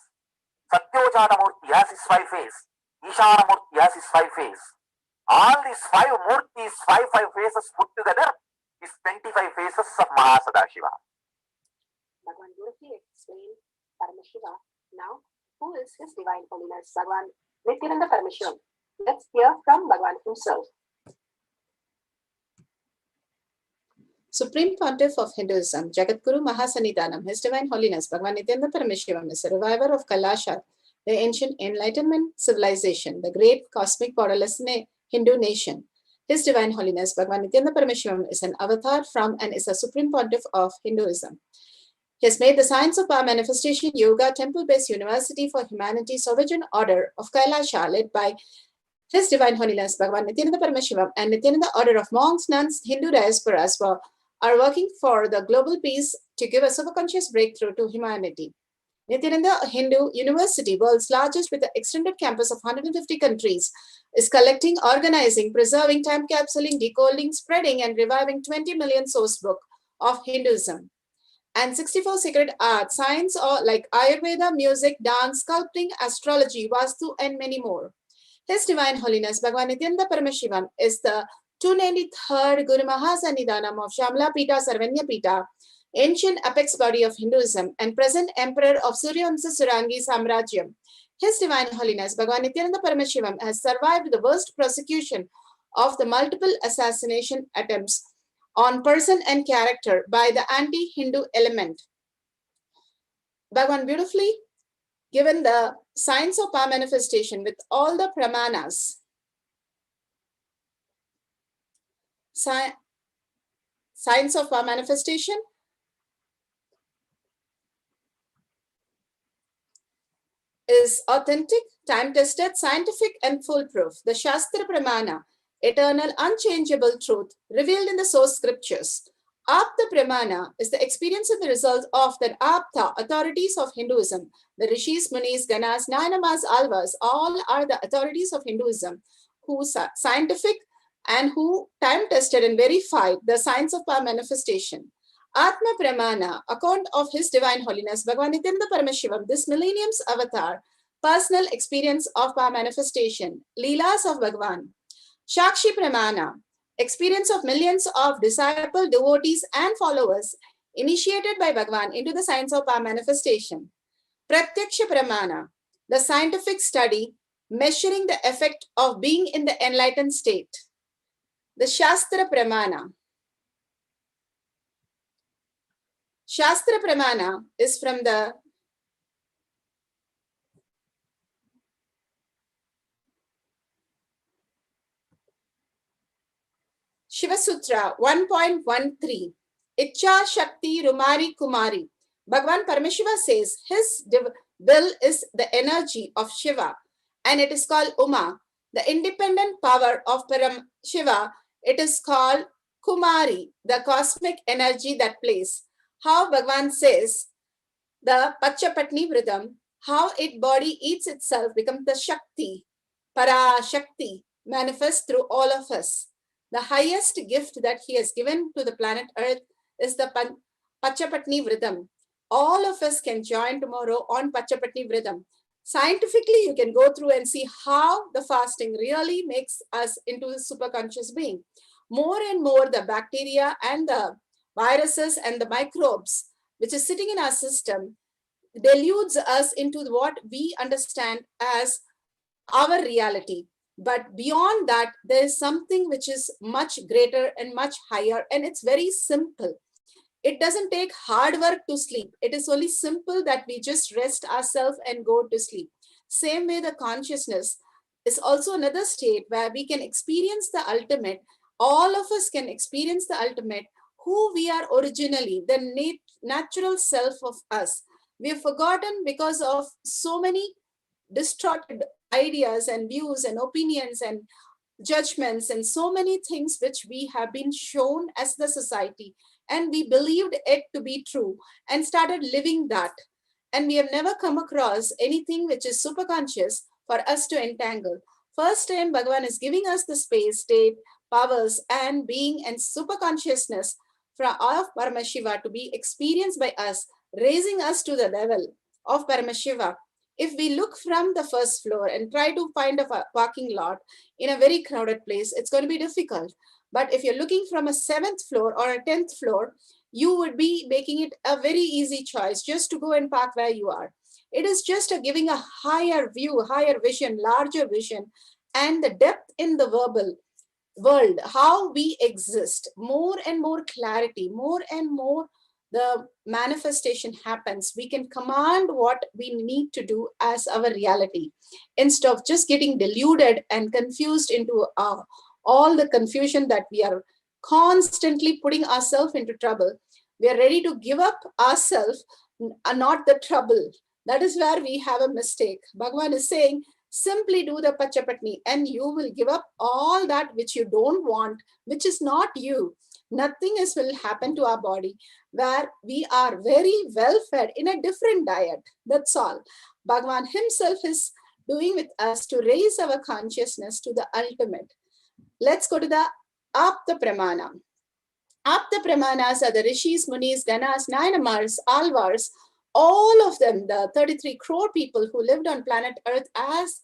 Satyojata Murti has his 5 phase, Ishana Murti has his 5 phase. All these 5 Murtis, 5 phases put together is 25 phases of Maha Sadashiva. Bhagavan beautifully explained Paramashiva. Now, who is His Divine Holiness Bhagavan Nithyananda Paramashivam? Let's hear from Bhagavan himself. Supreme Pontiff of Hinduism, Jagadguru Mahasannidhanam, His Divine Holiness Bhagavan Nithyananda Paramashivam is a reviver of KAILASA, the ancient Enlightenment civilization, the great cosmic borderless Hindu nation. His Divine Holiness Bhagavan Nithyananda Paramashivam is an avatar from and is a Supreme Pontiff of Hinduism. He has made the science of power manifestation yoga temple-based university for humanity sovereign order of KAILASA led by His Divine Holiness Bhagavan Nithyananda Paramashivam and Nithyananda order of monks, nuns, Hindu diasporas are working for the global peace to give a superconscious breakthrough to humanity. Nithyananda Hindu University, world's largest with an extended campus of 150 countries, is collecting, organizing, preserving, time capsuling, decoding, spreading, and reviving 20 million source book of Hinduism and 64 sacred arts, science like Ayurveda, music, dance, sculpting, astrology, Vastu, and many more. His Divine Holiness Bhagavan Nithyananda Paramashivam is the 293rd Guru Maha Sannidhanam of Shamla Pita Sarvanya Pita, ancient apex body of Hinduism and present emperor of Suryavansa Surangi Samrajyam. His Divine Holiness Bhagavan Nithyananda Paramashivam has survived the worst prosecution of the multiple assassination attempts on person and character by the anti-Hindu element. Bhagavan beautifully given the science of power manifestation with all the pramanas. Science of power manifestation is authentic, time-tested, scientific, and foolproof. The Shastra Pramana, eternal, unchangeable truth revealed in the source scriptures. Apta Pramana is the experience of the result of the Apta, authorities of Hinduism. The Rishis, Munis, Ganas, Nayamas, Alvas, all are the authorities of Hinduism who are scientific and who time-tested and verified the science of power manifestation. Atma Pramana, account of His Divine Holiness Bhagavan Nithyananda Paramashivam, this millennium's avatar, personal experience of power manifestation, Leelas of Bhagavan. Shakshi Pramana, experience of millions of disciple, devotees and followers initiated by Bhagavan into the science of power manifestation. Pratyaksha Pramana, the scientific study measuring the effect of being in the enlightened state. The Shastra Pramana. Shastra Pramana is from the Shiva Sutra 1.13. Icha Shakti Rumari Kumari. Bhagavan Paramashiva says his will is the energy of Shiva and it is called Uma. The independent power of Paramashiva, it is called Kumari, the cosmic energy that plays. How Bhagavan says the Pachapatni Vridam, how its body eats itself becomes the Shakti, Para Shakti, manifests through all of us. The highest gift that he has given to the planet Earth is the Pachapatni Vridam. All of us can join tomorrow on Pachapatni Vridam. Scientifically, you can go through and see how the fasting really makes us into a super conscious being. More and more, the bacteria and the viruses and the microbes, which is sitting in our system, deludes us into what we understand as our reality. But beyond that, there is something which is much greater and much higher, and it's very simple. It doesn't take hard work to sleep. It is only simple that we just rest ourselves and go to sleep. Same way, the consciousness is also another state where we can experience the ultimate. All of us can experience the ultimate, who we are originally, the natural self of us. We have forgotten because of so many distorted ideas and views and opinions and judgments and so many things which we have been shown as the society, and we believed it to be true and started living that. And we have never come across anything which is super conscious for us to entangle. First time Bhagavan is giving us the space, state, powers and being and super consciousness from of Paramashiva to be experienced by us, raising us to the level of Paramashiva. If we look from the first floor and try to find a parking lot in a very crowded place, it's going to be difficult. But if you're looking from a 7th floor or a 10th floor, you would be making it a very easy choice just to go and park where you are. It is just giving a higher view, higher vision, larger vision, and the depth in the verbal world, how we exist, more and more clarity, more and more the manifestation happens. We can command what we need to do as our reality instead of just getting deluded and confused into all the confusion that we are constantly putting ourselves into trouble. We are ready to give up ourselves, not the trouble. That is where we have a mistake. Bhagavan is saying, simply do the Pachapatni and you will give up all that which you don't want, which is not you. Nothing else will happen to our body, where we are very well fed in a different diet. That's all. Bhagavan himself is doing with us to raise our consciousness to the ultimate. Let's go to the Apta Pramana. Apta Pramanas are the Rishis, Munis, Ganas, Nayanamars, Alvars, all of them, the 33 crore people who lived on planet Earth as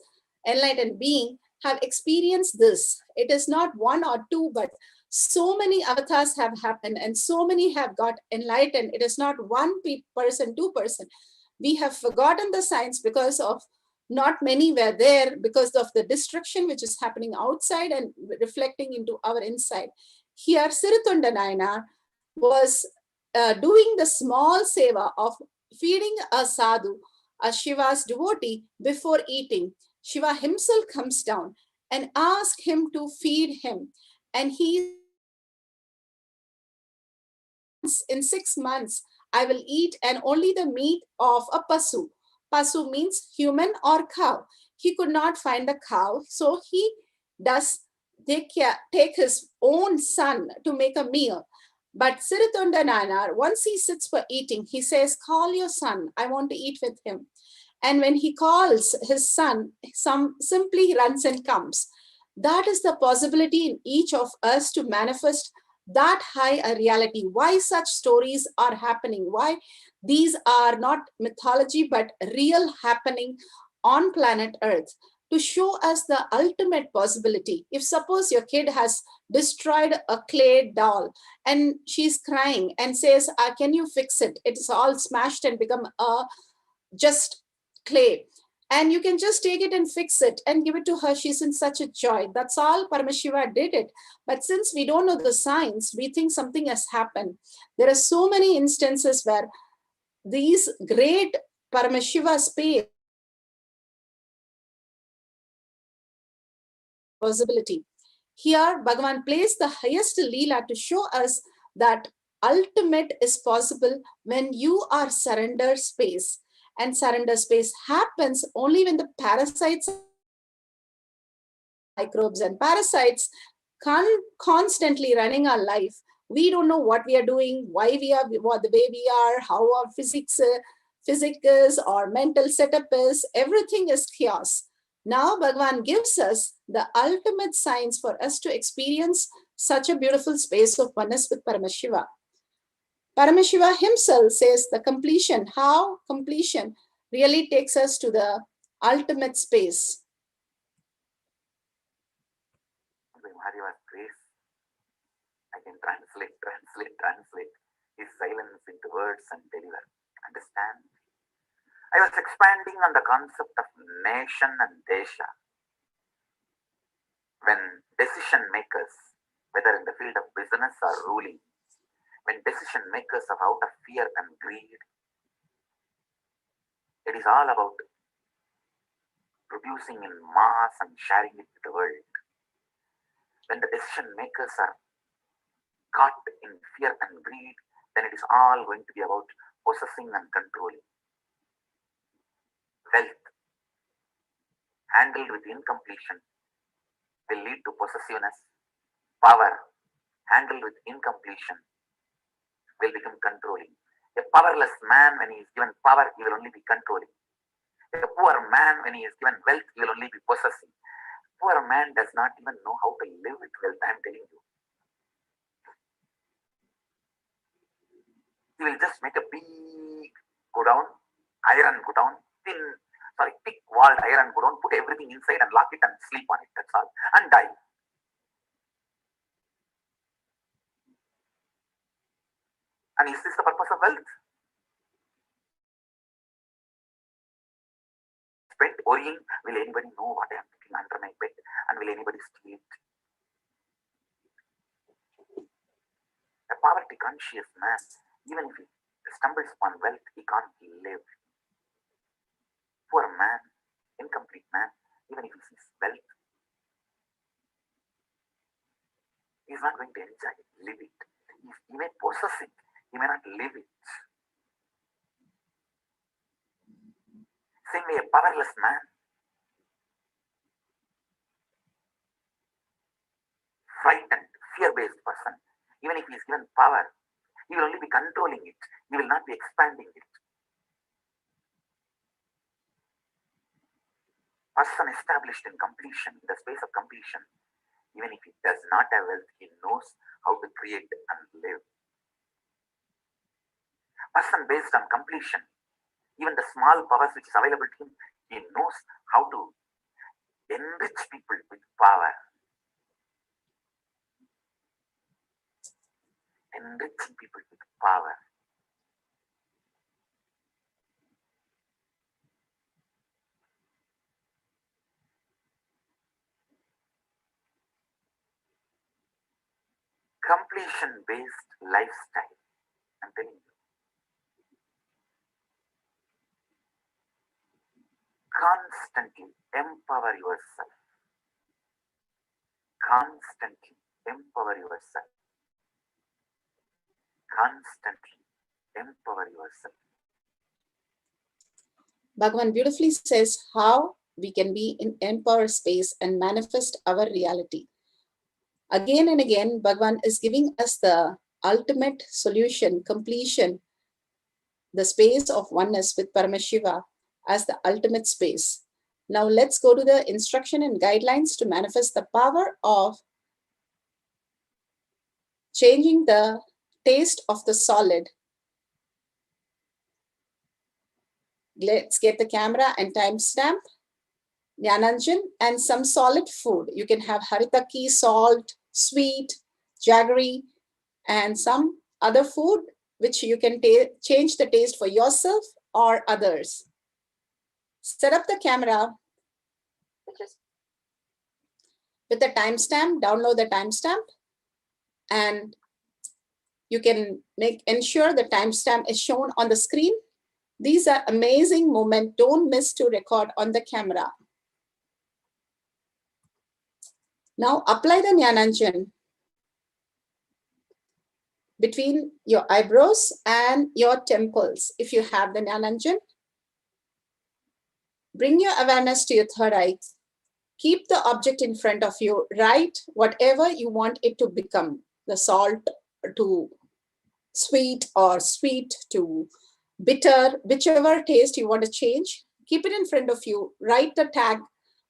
enlightened being, have experienced this. It is not one or two, but so many avatars have happened and so many have got enlightened. It is not one person, two person. We have forgotten the science because of not many were there because of the destruction which is happening outside and reflecting into our inside. Here, Sirithunda Nayanar was doing the small seva of feeding a sadhu, a Shiva's devotee, before eating. Shiva himself comes down and asks him to feed him. And he, in 6 months, I will eat and only the meat of a pasu. Pasu means human or cow. He could not find the cow, so he does take his own son to make a meal. But Sirithunda Nayanar, once he sits for eating, he says, call your son, I want to eat with him. And when he calls his son, simply runs and comes. That is the possibility in each of us to manifest that high a reality. Why such stories are happening? Why these are not mythology, but real happening on planet Earth, to show us the ultimate possibility. If suppose your kid has destroyed a clay doll and she's crying and says, can you fix it? It's all smashed and become just clay. And you can just take it and fix it and give it to her. She's in such a joy. That's all Paramashiva did it. But since we don't know the science, we think something has happened. There are so many instances where these great Paramashiva space possibility. Here, Bhagavan plays the highest Leela to show us that ultimate is possible when you are surrender space. And surrender space happens only when the parasites, microbes and parasites constantly running our life. We don't know what we are doing, why we are the way we are, how our physics is or mental setup is. Everything is chaos. Now Bhagavan gives us the ultimate science for us to experience such a beautiful space of oneness with Paramashiva. Paramashiva himself says the completion, how completion really takes us to the ultimate space. By Mahadev's grace, I can translate his silence into words and deliver. Understand? I was expanding on the concept of nation and desha. When decision makers, whether in the field of business or ruling, when decision makers are out of fear and greed, it is all about producing in mass and sharing it with the world. When the decision makers are caught in fear and greed, then it is all going to be about possessing and controlling. Wealth, handled with incompletion, will lead to possessiveness. Power, handled with incompletion, will become controlling. A powerless man, when he is given power, he will only be controlling. A poor man, when he is given wealth, he will only be possessing. Poor man does not even know how to live with wealth, I am telling you. He will just make a big godown, iron godown, thick walled iron godown, put everything inside and lock it and sleep on it, that's all, and die. And is this the purpose of wealth? Spent worrying, will anybody know what I am putting under my bed, and will anybody steal it? A poverty conscious man, even if he stumbles upon wealth, he can't live. Poor man, incomplete man, even if he sees wealth, he is not going to enjoy it, live it. He may possess it, he may not live it. Same way, a powerless man, frightened, fear-based person, even if he is given power, he will only be controlling it, he will not be expanding it. Person established in completion, in the space of completion, even if he does not have wealth, he knows how to create and live. Person based on completion, even the small powers which is available to him, he knows how to enrich people with power. Enriching people with power. Completion-based lifestyle. I'm telling you. Constantly empower yourself. Constantly empower yourself. Constantly empower yourself. Bhagavan beautifully says how we can be in empower space and manifest our reality. Again and again, Bhagavan is giving us the ultimate solution, completion, the space of oneness with Paramashiva as the ultimate space. Now let's go to the instruction and guidelines to manifest the power of changing the taste of the solid. Let's get the camera and timestamp. Jnananjan and some solid food. You can have haritaki, salt, sweet, jaggery, and some other food which you can change the taste for yourself or others. Set up the camera with the timestamp, download the timestamp, and you can ensure the timestamp is shown on the screen. These are amazing moments. Don't miss to record on the camera. Now apply the Jnananjan between your eyebrows and your temples. If you have the Jnananjan, bring your awareness to your third eye. Keep the object in front of you. Write whatever you want it to become. The salt to sweet or sweet to bitter, whichever taste you want to change. Keep it in front of you. Write the tag,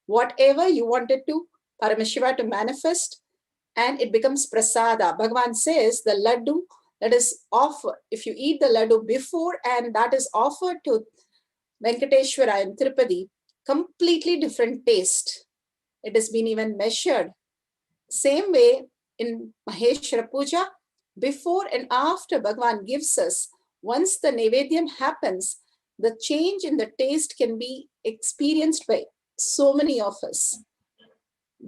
whatever you wanted to Paramashiva to manifest, and it becomes prasada. Bhagavan says the laddu that is offered, if you eat the laddu before and that is offered to Venkateshwara in Tirupati, completely different taste. It has been even measured. Same way in Maheshwara Puja, before and after Bhagavan gives us, once the Naivedyam happens, the change in the taste can be experienced by so many of us.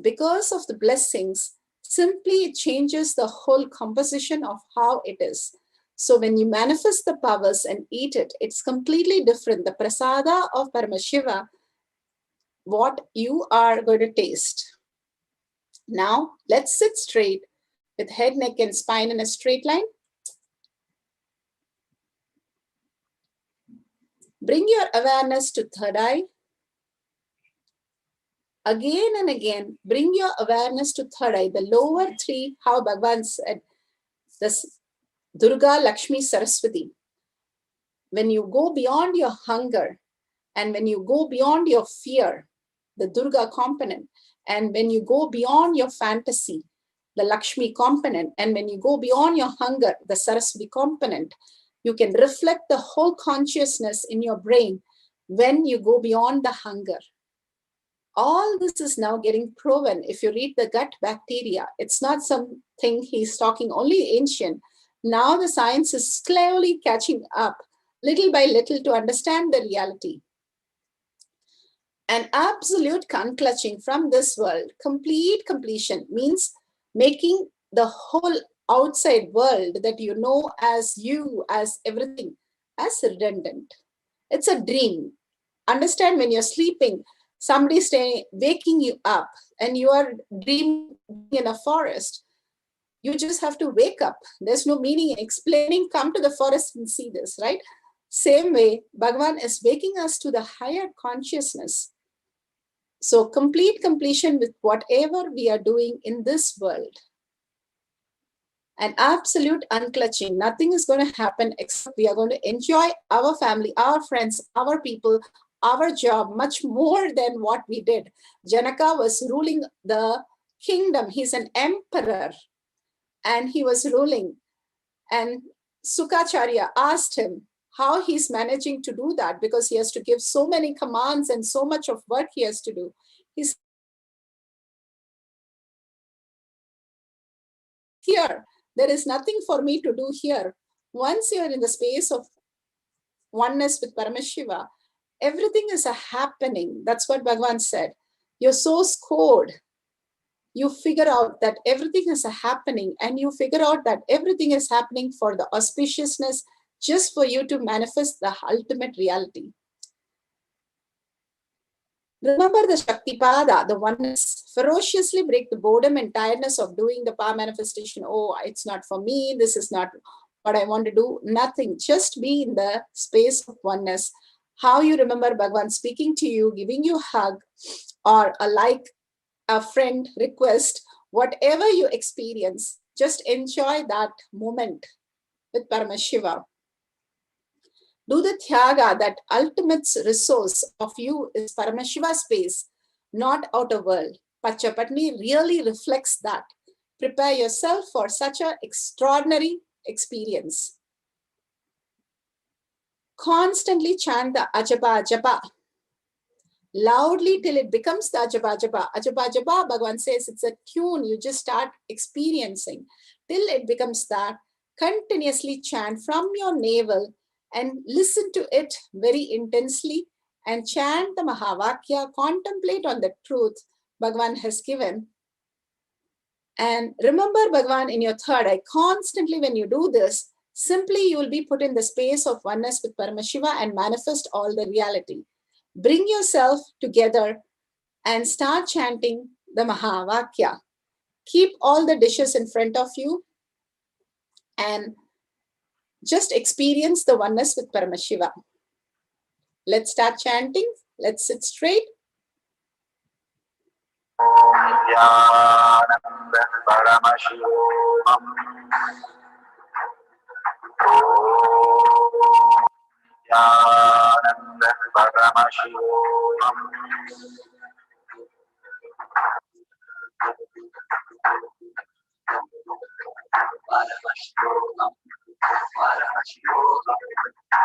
Because of the blessings, simply it changes the whole composition of how it is. So when you manifest the powers and eat it, it's completely different. The prasada of Paramashiva, what you are going to taste. Now, let's sit straight with head, neck, and spine in a straight line. Bring your awareness to third eye. Again and again, bring your awareness to third eye, the lower three, how Bhagavan said, this Durga, Lakshmi, Saraswati. When you go beyond your hunger and when you go beyond your fear, the Durga component, and when you go beyond your fantasy, the Lakshmi component, and when you go beyond your hunger, the Saraswati component, you can reflect the whole consciousness in your brain when you go beyond the hunger. All this is now getting proven. If you read the gut bacteria, it's not something he's talking only ancient. Now the science is slowly catching up little by little to understand the reality. An absolute unclutching from this world, complete completion means making the whole outside world that you know as you, as everything, as redundant. It's a dream. Understand when you're sleeping, somebody waking you up and you are dreaming in a forest. You just have to wake up. There's no meaning in explaining, come to the forest and see this, right? Same way, Bhagavan is waking us to the higher consciousness. So complete completion with whatever we are doing in this world. An absolute unclutching. Nothing is going to happen except we are going to enjoy our family, our friends, our people, our job much more than what we did. Janaka was ruling the kingdom. He's an emperor and he was ruling. And Sukacharya asked him how he's managing to do that because he has to give so many commands and so much of work he has to do. He here. There is nothing for me to do here. Once you're in the space of oneness with Paramashiva, everything is a happening. That's what Bhagavan said. You're so scored. You figure out that everything is a happening, and you figure out that everything is happening for the auspiciousness, just for you to manifest the ultimate reality. Remember the Shaktipada, the oneness. Ferociously break the boredom and tiredness of doing the power manifestation. Oh, it's not for me. This is not what I want to do. Nothing. Just be in the space of oneness. How you remember Bhagavan speaking to you, giving you a hug, or a friend request, whatever you experience, just enjoy that moment with Paramashiva. Do the Tyaga, that ultimate resource of you is Paramashiva space, not outer world. Pachapatni really reflects that. Prepare yourself for such an extraordinary experience. Constantly chant the Ajapa Japa loudly till it becomes the Ajapa Japa. Ajapa Japa, Bhagavan says, it's a tune you just start experiencing. Till it becomes that, continuously chant from your navel and listen to it very intensely and chant the Mahavakya, contemplate on the truth Bhagavan has given. And remember Bhagavan in your third eye. Constantly when you do this, simply you will be put in the space of oneness with Paramashiva and manifest all the reality. Bring yourself together and start chanting the Mahavakya. Keep all the dishes in front of you and just experience the oneness with Paramashiva. Let's start chanting. Let's sit straight.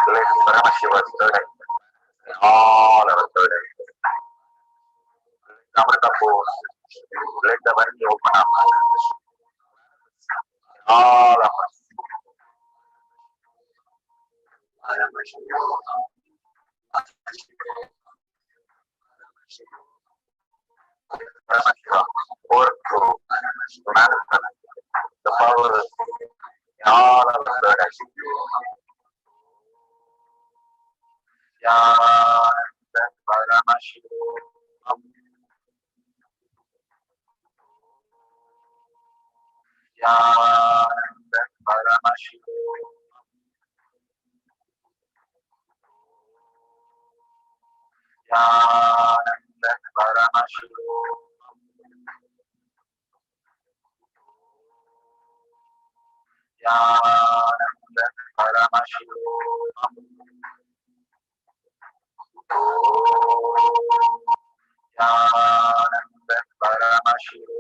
Let Paramashivaratri all our burdens. Amrita force. Let the Vani open up. All of us. Paramashiva, overthrow, manifest the power in all of our burdens. Paramashivoham. Paramashivoham. Paramashivoham. Paramashivoham. Paramashivoham. Paramashivoham. Paramashivoham.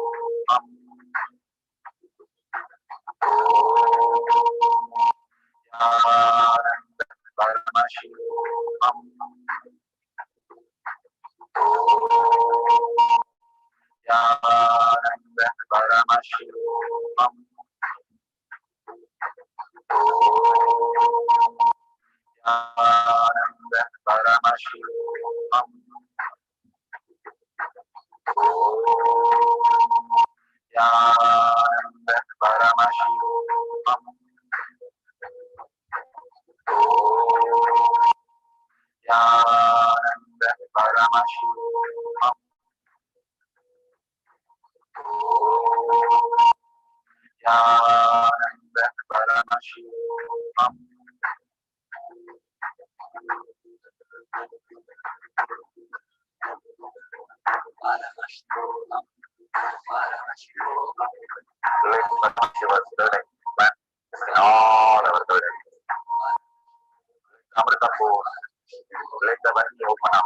Paramashivoham. Paramashivoham. Paramashivoham. Paramashivoham. Let Paramashivaratri all our burdens. Amrita force. Let the Vani open up.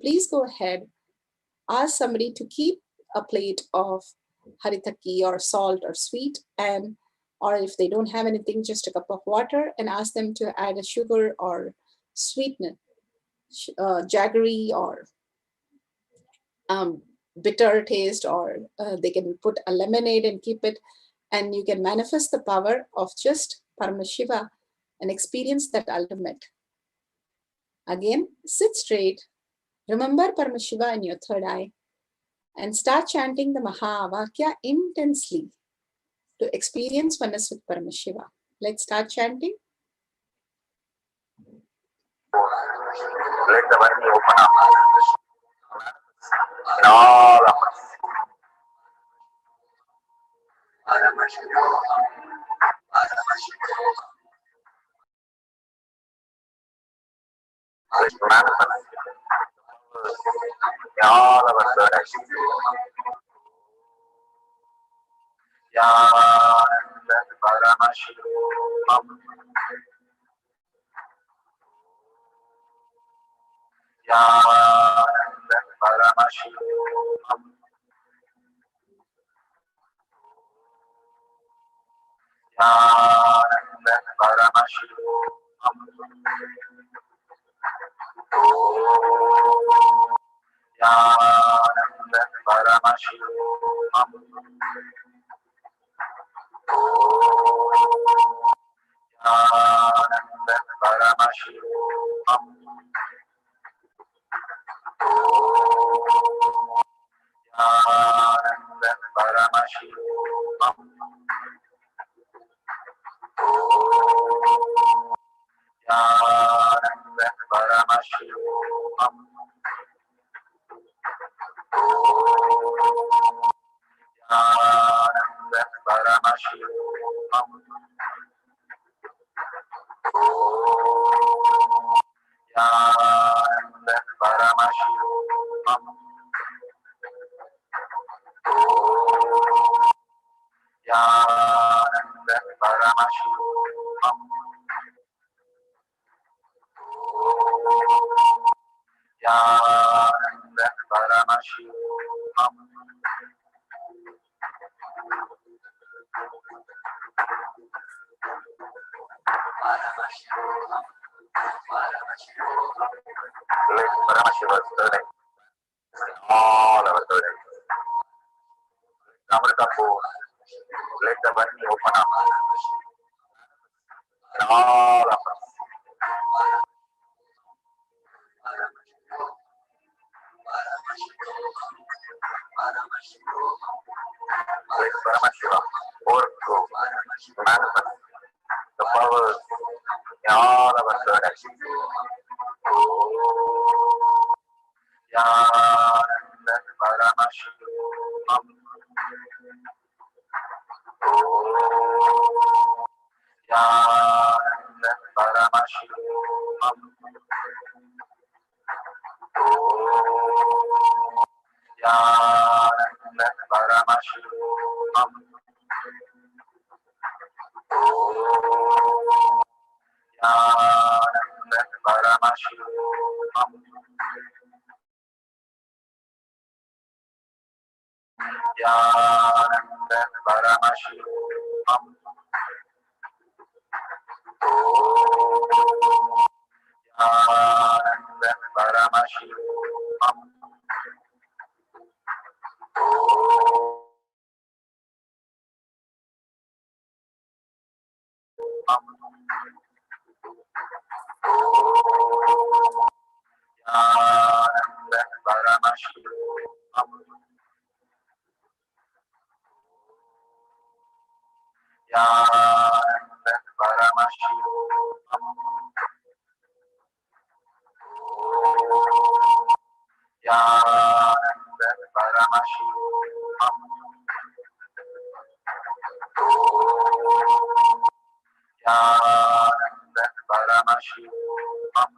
please go ahead, ask somebody to keep a plate of haritaki or salt or sweet, and or if they don't have anything, just a cup of water, and ask them to add a sugar or sweetener, jaggery or bitter taste, or they can put a lemonade and keep it, and you can manifest the power of just Paramashiva and experience that ultimate. Again, sit straight, remember Paramashiva in your third eye, and start chanting the Maha Vakya intensely to experience oneness with Paramashiva. Let's start chanting. Let the body open up. In all of us. Paramashivoham. Paramashivoham. Let's manifest in all of us directions. Yananda Paramashivoham. Yananda Paramashivoham. Yananda Paramashivoham. Yananda Paramashivoham. Yananda Paramashivoham. Yananda Paramashivoham. Yananda Paramashivoham. Yananda Paramashivoham. Yananda Paramashivoham. Yananda Paramashivoham. Yananda Paramashivoham. Let Paramashivaratri all our burdens. Let the body open up. In all of us. Let Paramashiva overthrow, manifest the powers in all of us directions. Yananda Paramashivoham. Yananda Paramashivoham. Yananda Paramashivoham. Yananda Paramashivoham. Nithyananda Paramashivam. Nithyananda Paramashivam. Nithyananda Paramashivam. Nithyananda Paramashivam. Nithyananda Paramashivam. Nithyananda Paramashivam.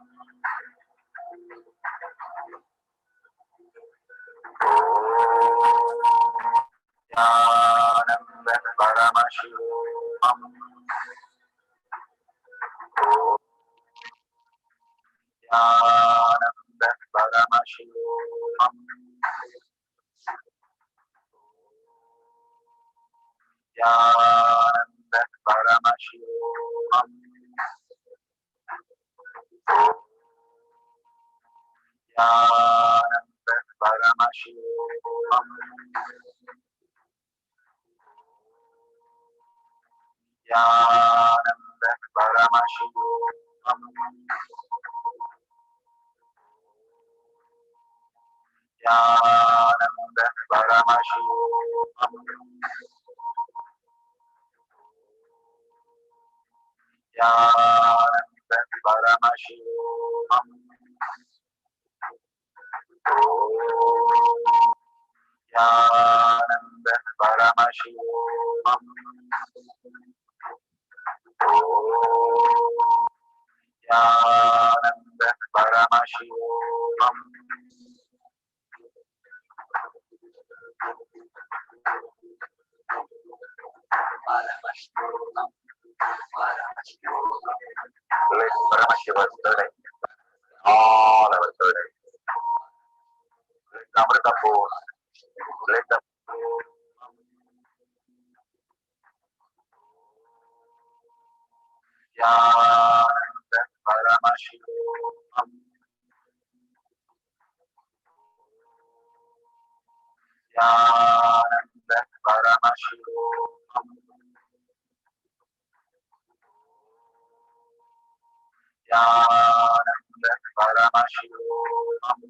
Nithyananda Paramashivam. Nithyananda Paramashivam. Nithyananda Paramashivoham. Nithyananda Paramashivoham. Nithyananda Paramashivoham. Nithyananda Paramashivoham. Nithyananda Paramashivoham. Nithyananda Paramashivoham. Nithyananda Paramashivoham. Let Paramashivaratri all our burdens. Let Amrita pour. Let the Nithyananda Paramashivoham. Nithyananda Paramashivoham. Nithyananda Paramashivoham.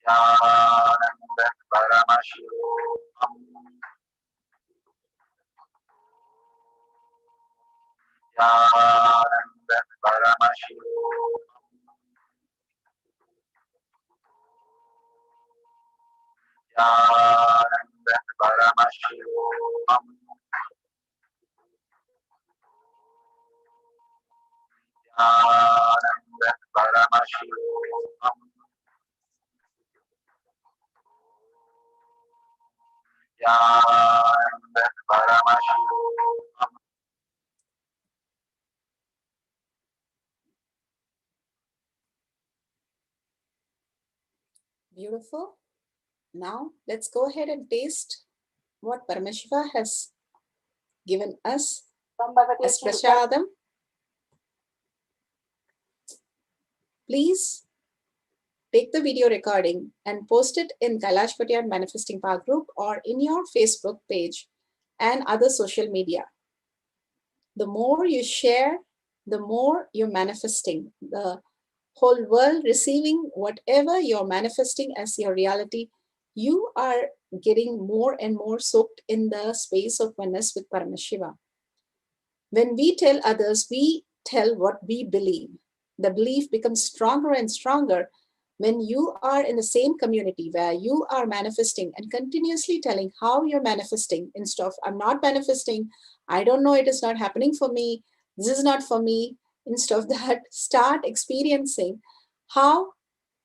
Nithyananda Paramashivoham. Nithyananda Paramashivoham. Nithyananda Paramashivoham. Nithyananda Paramashivoham. Nithyananda Paramashivoham. Beautiful. Now let's go ahead and taste what Paramashiva has given us as prasadam. Please take the video recording and post it in Kailash Patiyar Manifesting Power group or in your Facebook page and other social media. The more you share, the more you're manifesting. The whole world receiving whatever you're manifesting as your reality, you are getting more and more soaked in the space of oneness with Paramashiva. When we tell others, we tell what we believe. The belief becomes stronger and stronger when you are in the same community where you are manifesting and continuously telling how you're manifesting instead of, I'm not manifesting, I don't know, it is not happening for me, this is not for me. Instead of that, start experiencing how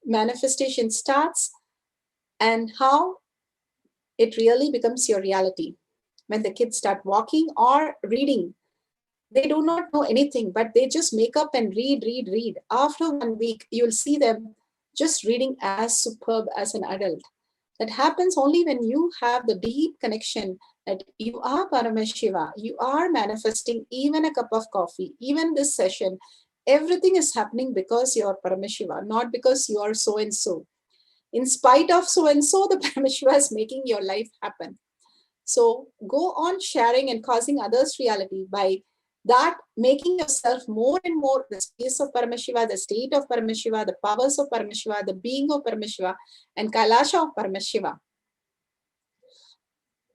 manifestation starts and how it really becomes your reality. When the kids start walking or reading, they do not know anything, but they just make up and read. After 1 week, you'll see them just reading as superb as an adult. That happens only when you have the deep connection that you are Paramashiva, you are manifesting even a cup of coffee, even this session. Everything is happening because you are Paramashiva, not because you are so-and-so. In spite of so-and-so, the Paramashiva is making your life happen. So go on sharing and causing others reality by that, making yourself more and more the space of Paramashiva, the state of Paramashiva, the powers of Paramashiva, the being of Paramashiva, and Kailasha of Paramashiva.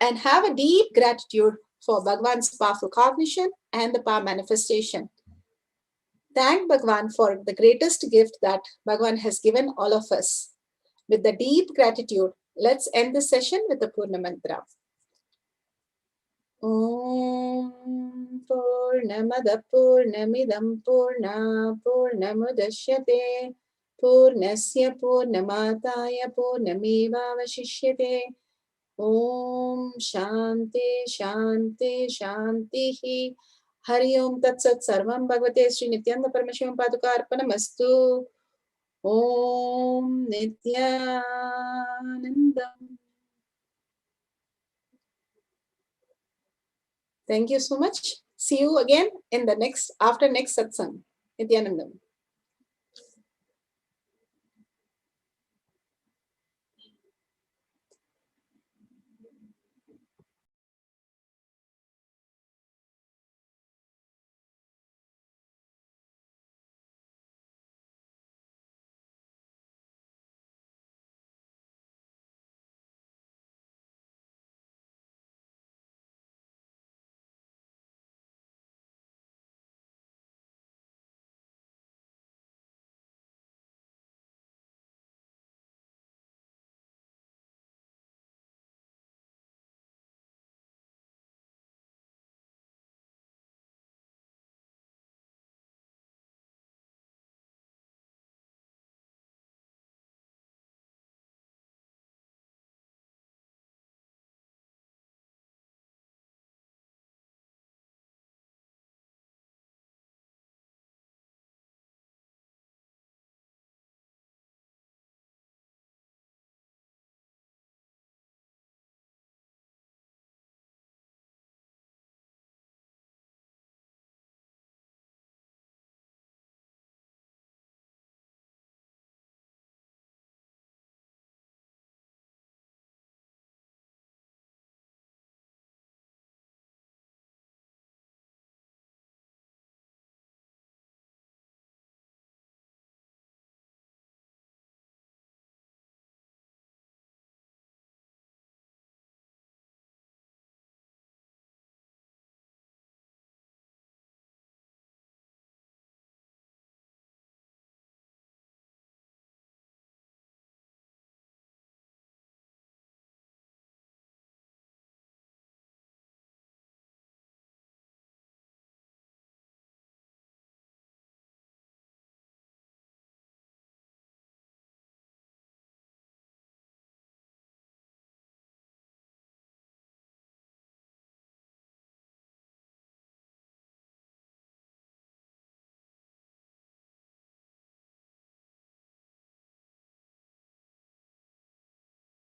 And have a deep gratitude for Bhagavan's powerful cognition and the power manifestation. Thank Bhagavan for the greatest gift that Bhagavan has given all of us. With the deep gratitude, let's end the session with the Purna Mantra. Om Purnamada Purnamidam Purna Purnamudashyate Purnasya Purnamataya Purnameva Vashishyate. Om Shanti Shanti Shanti. Hari Om Tat Sat Sarvam Bhagavate Sri Nithyananda Paramashivam Paduka Arpanamastu. Om Nithyanandam. Thank you so much. See you again in the next, after next satsang. Nithyanandam.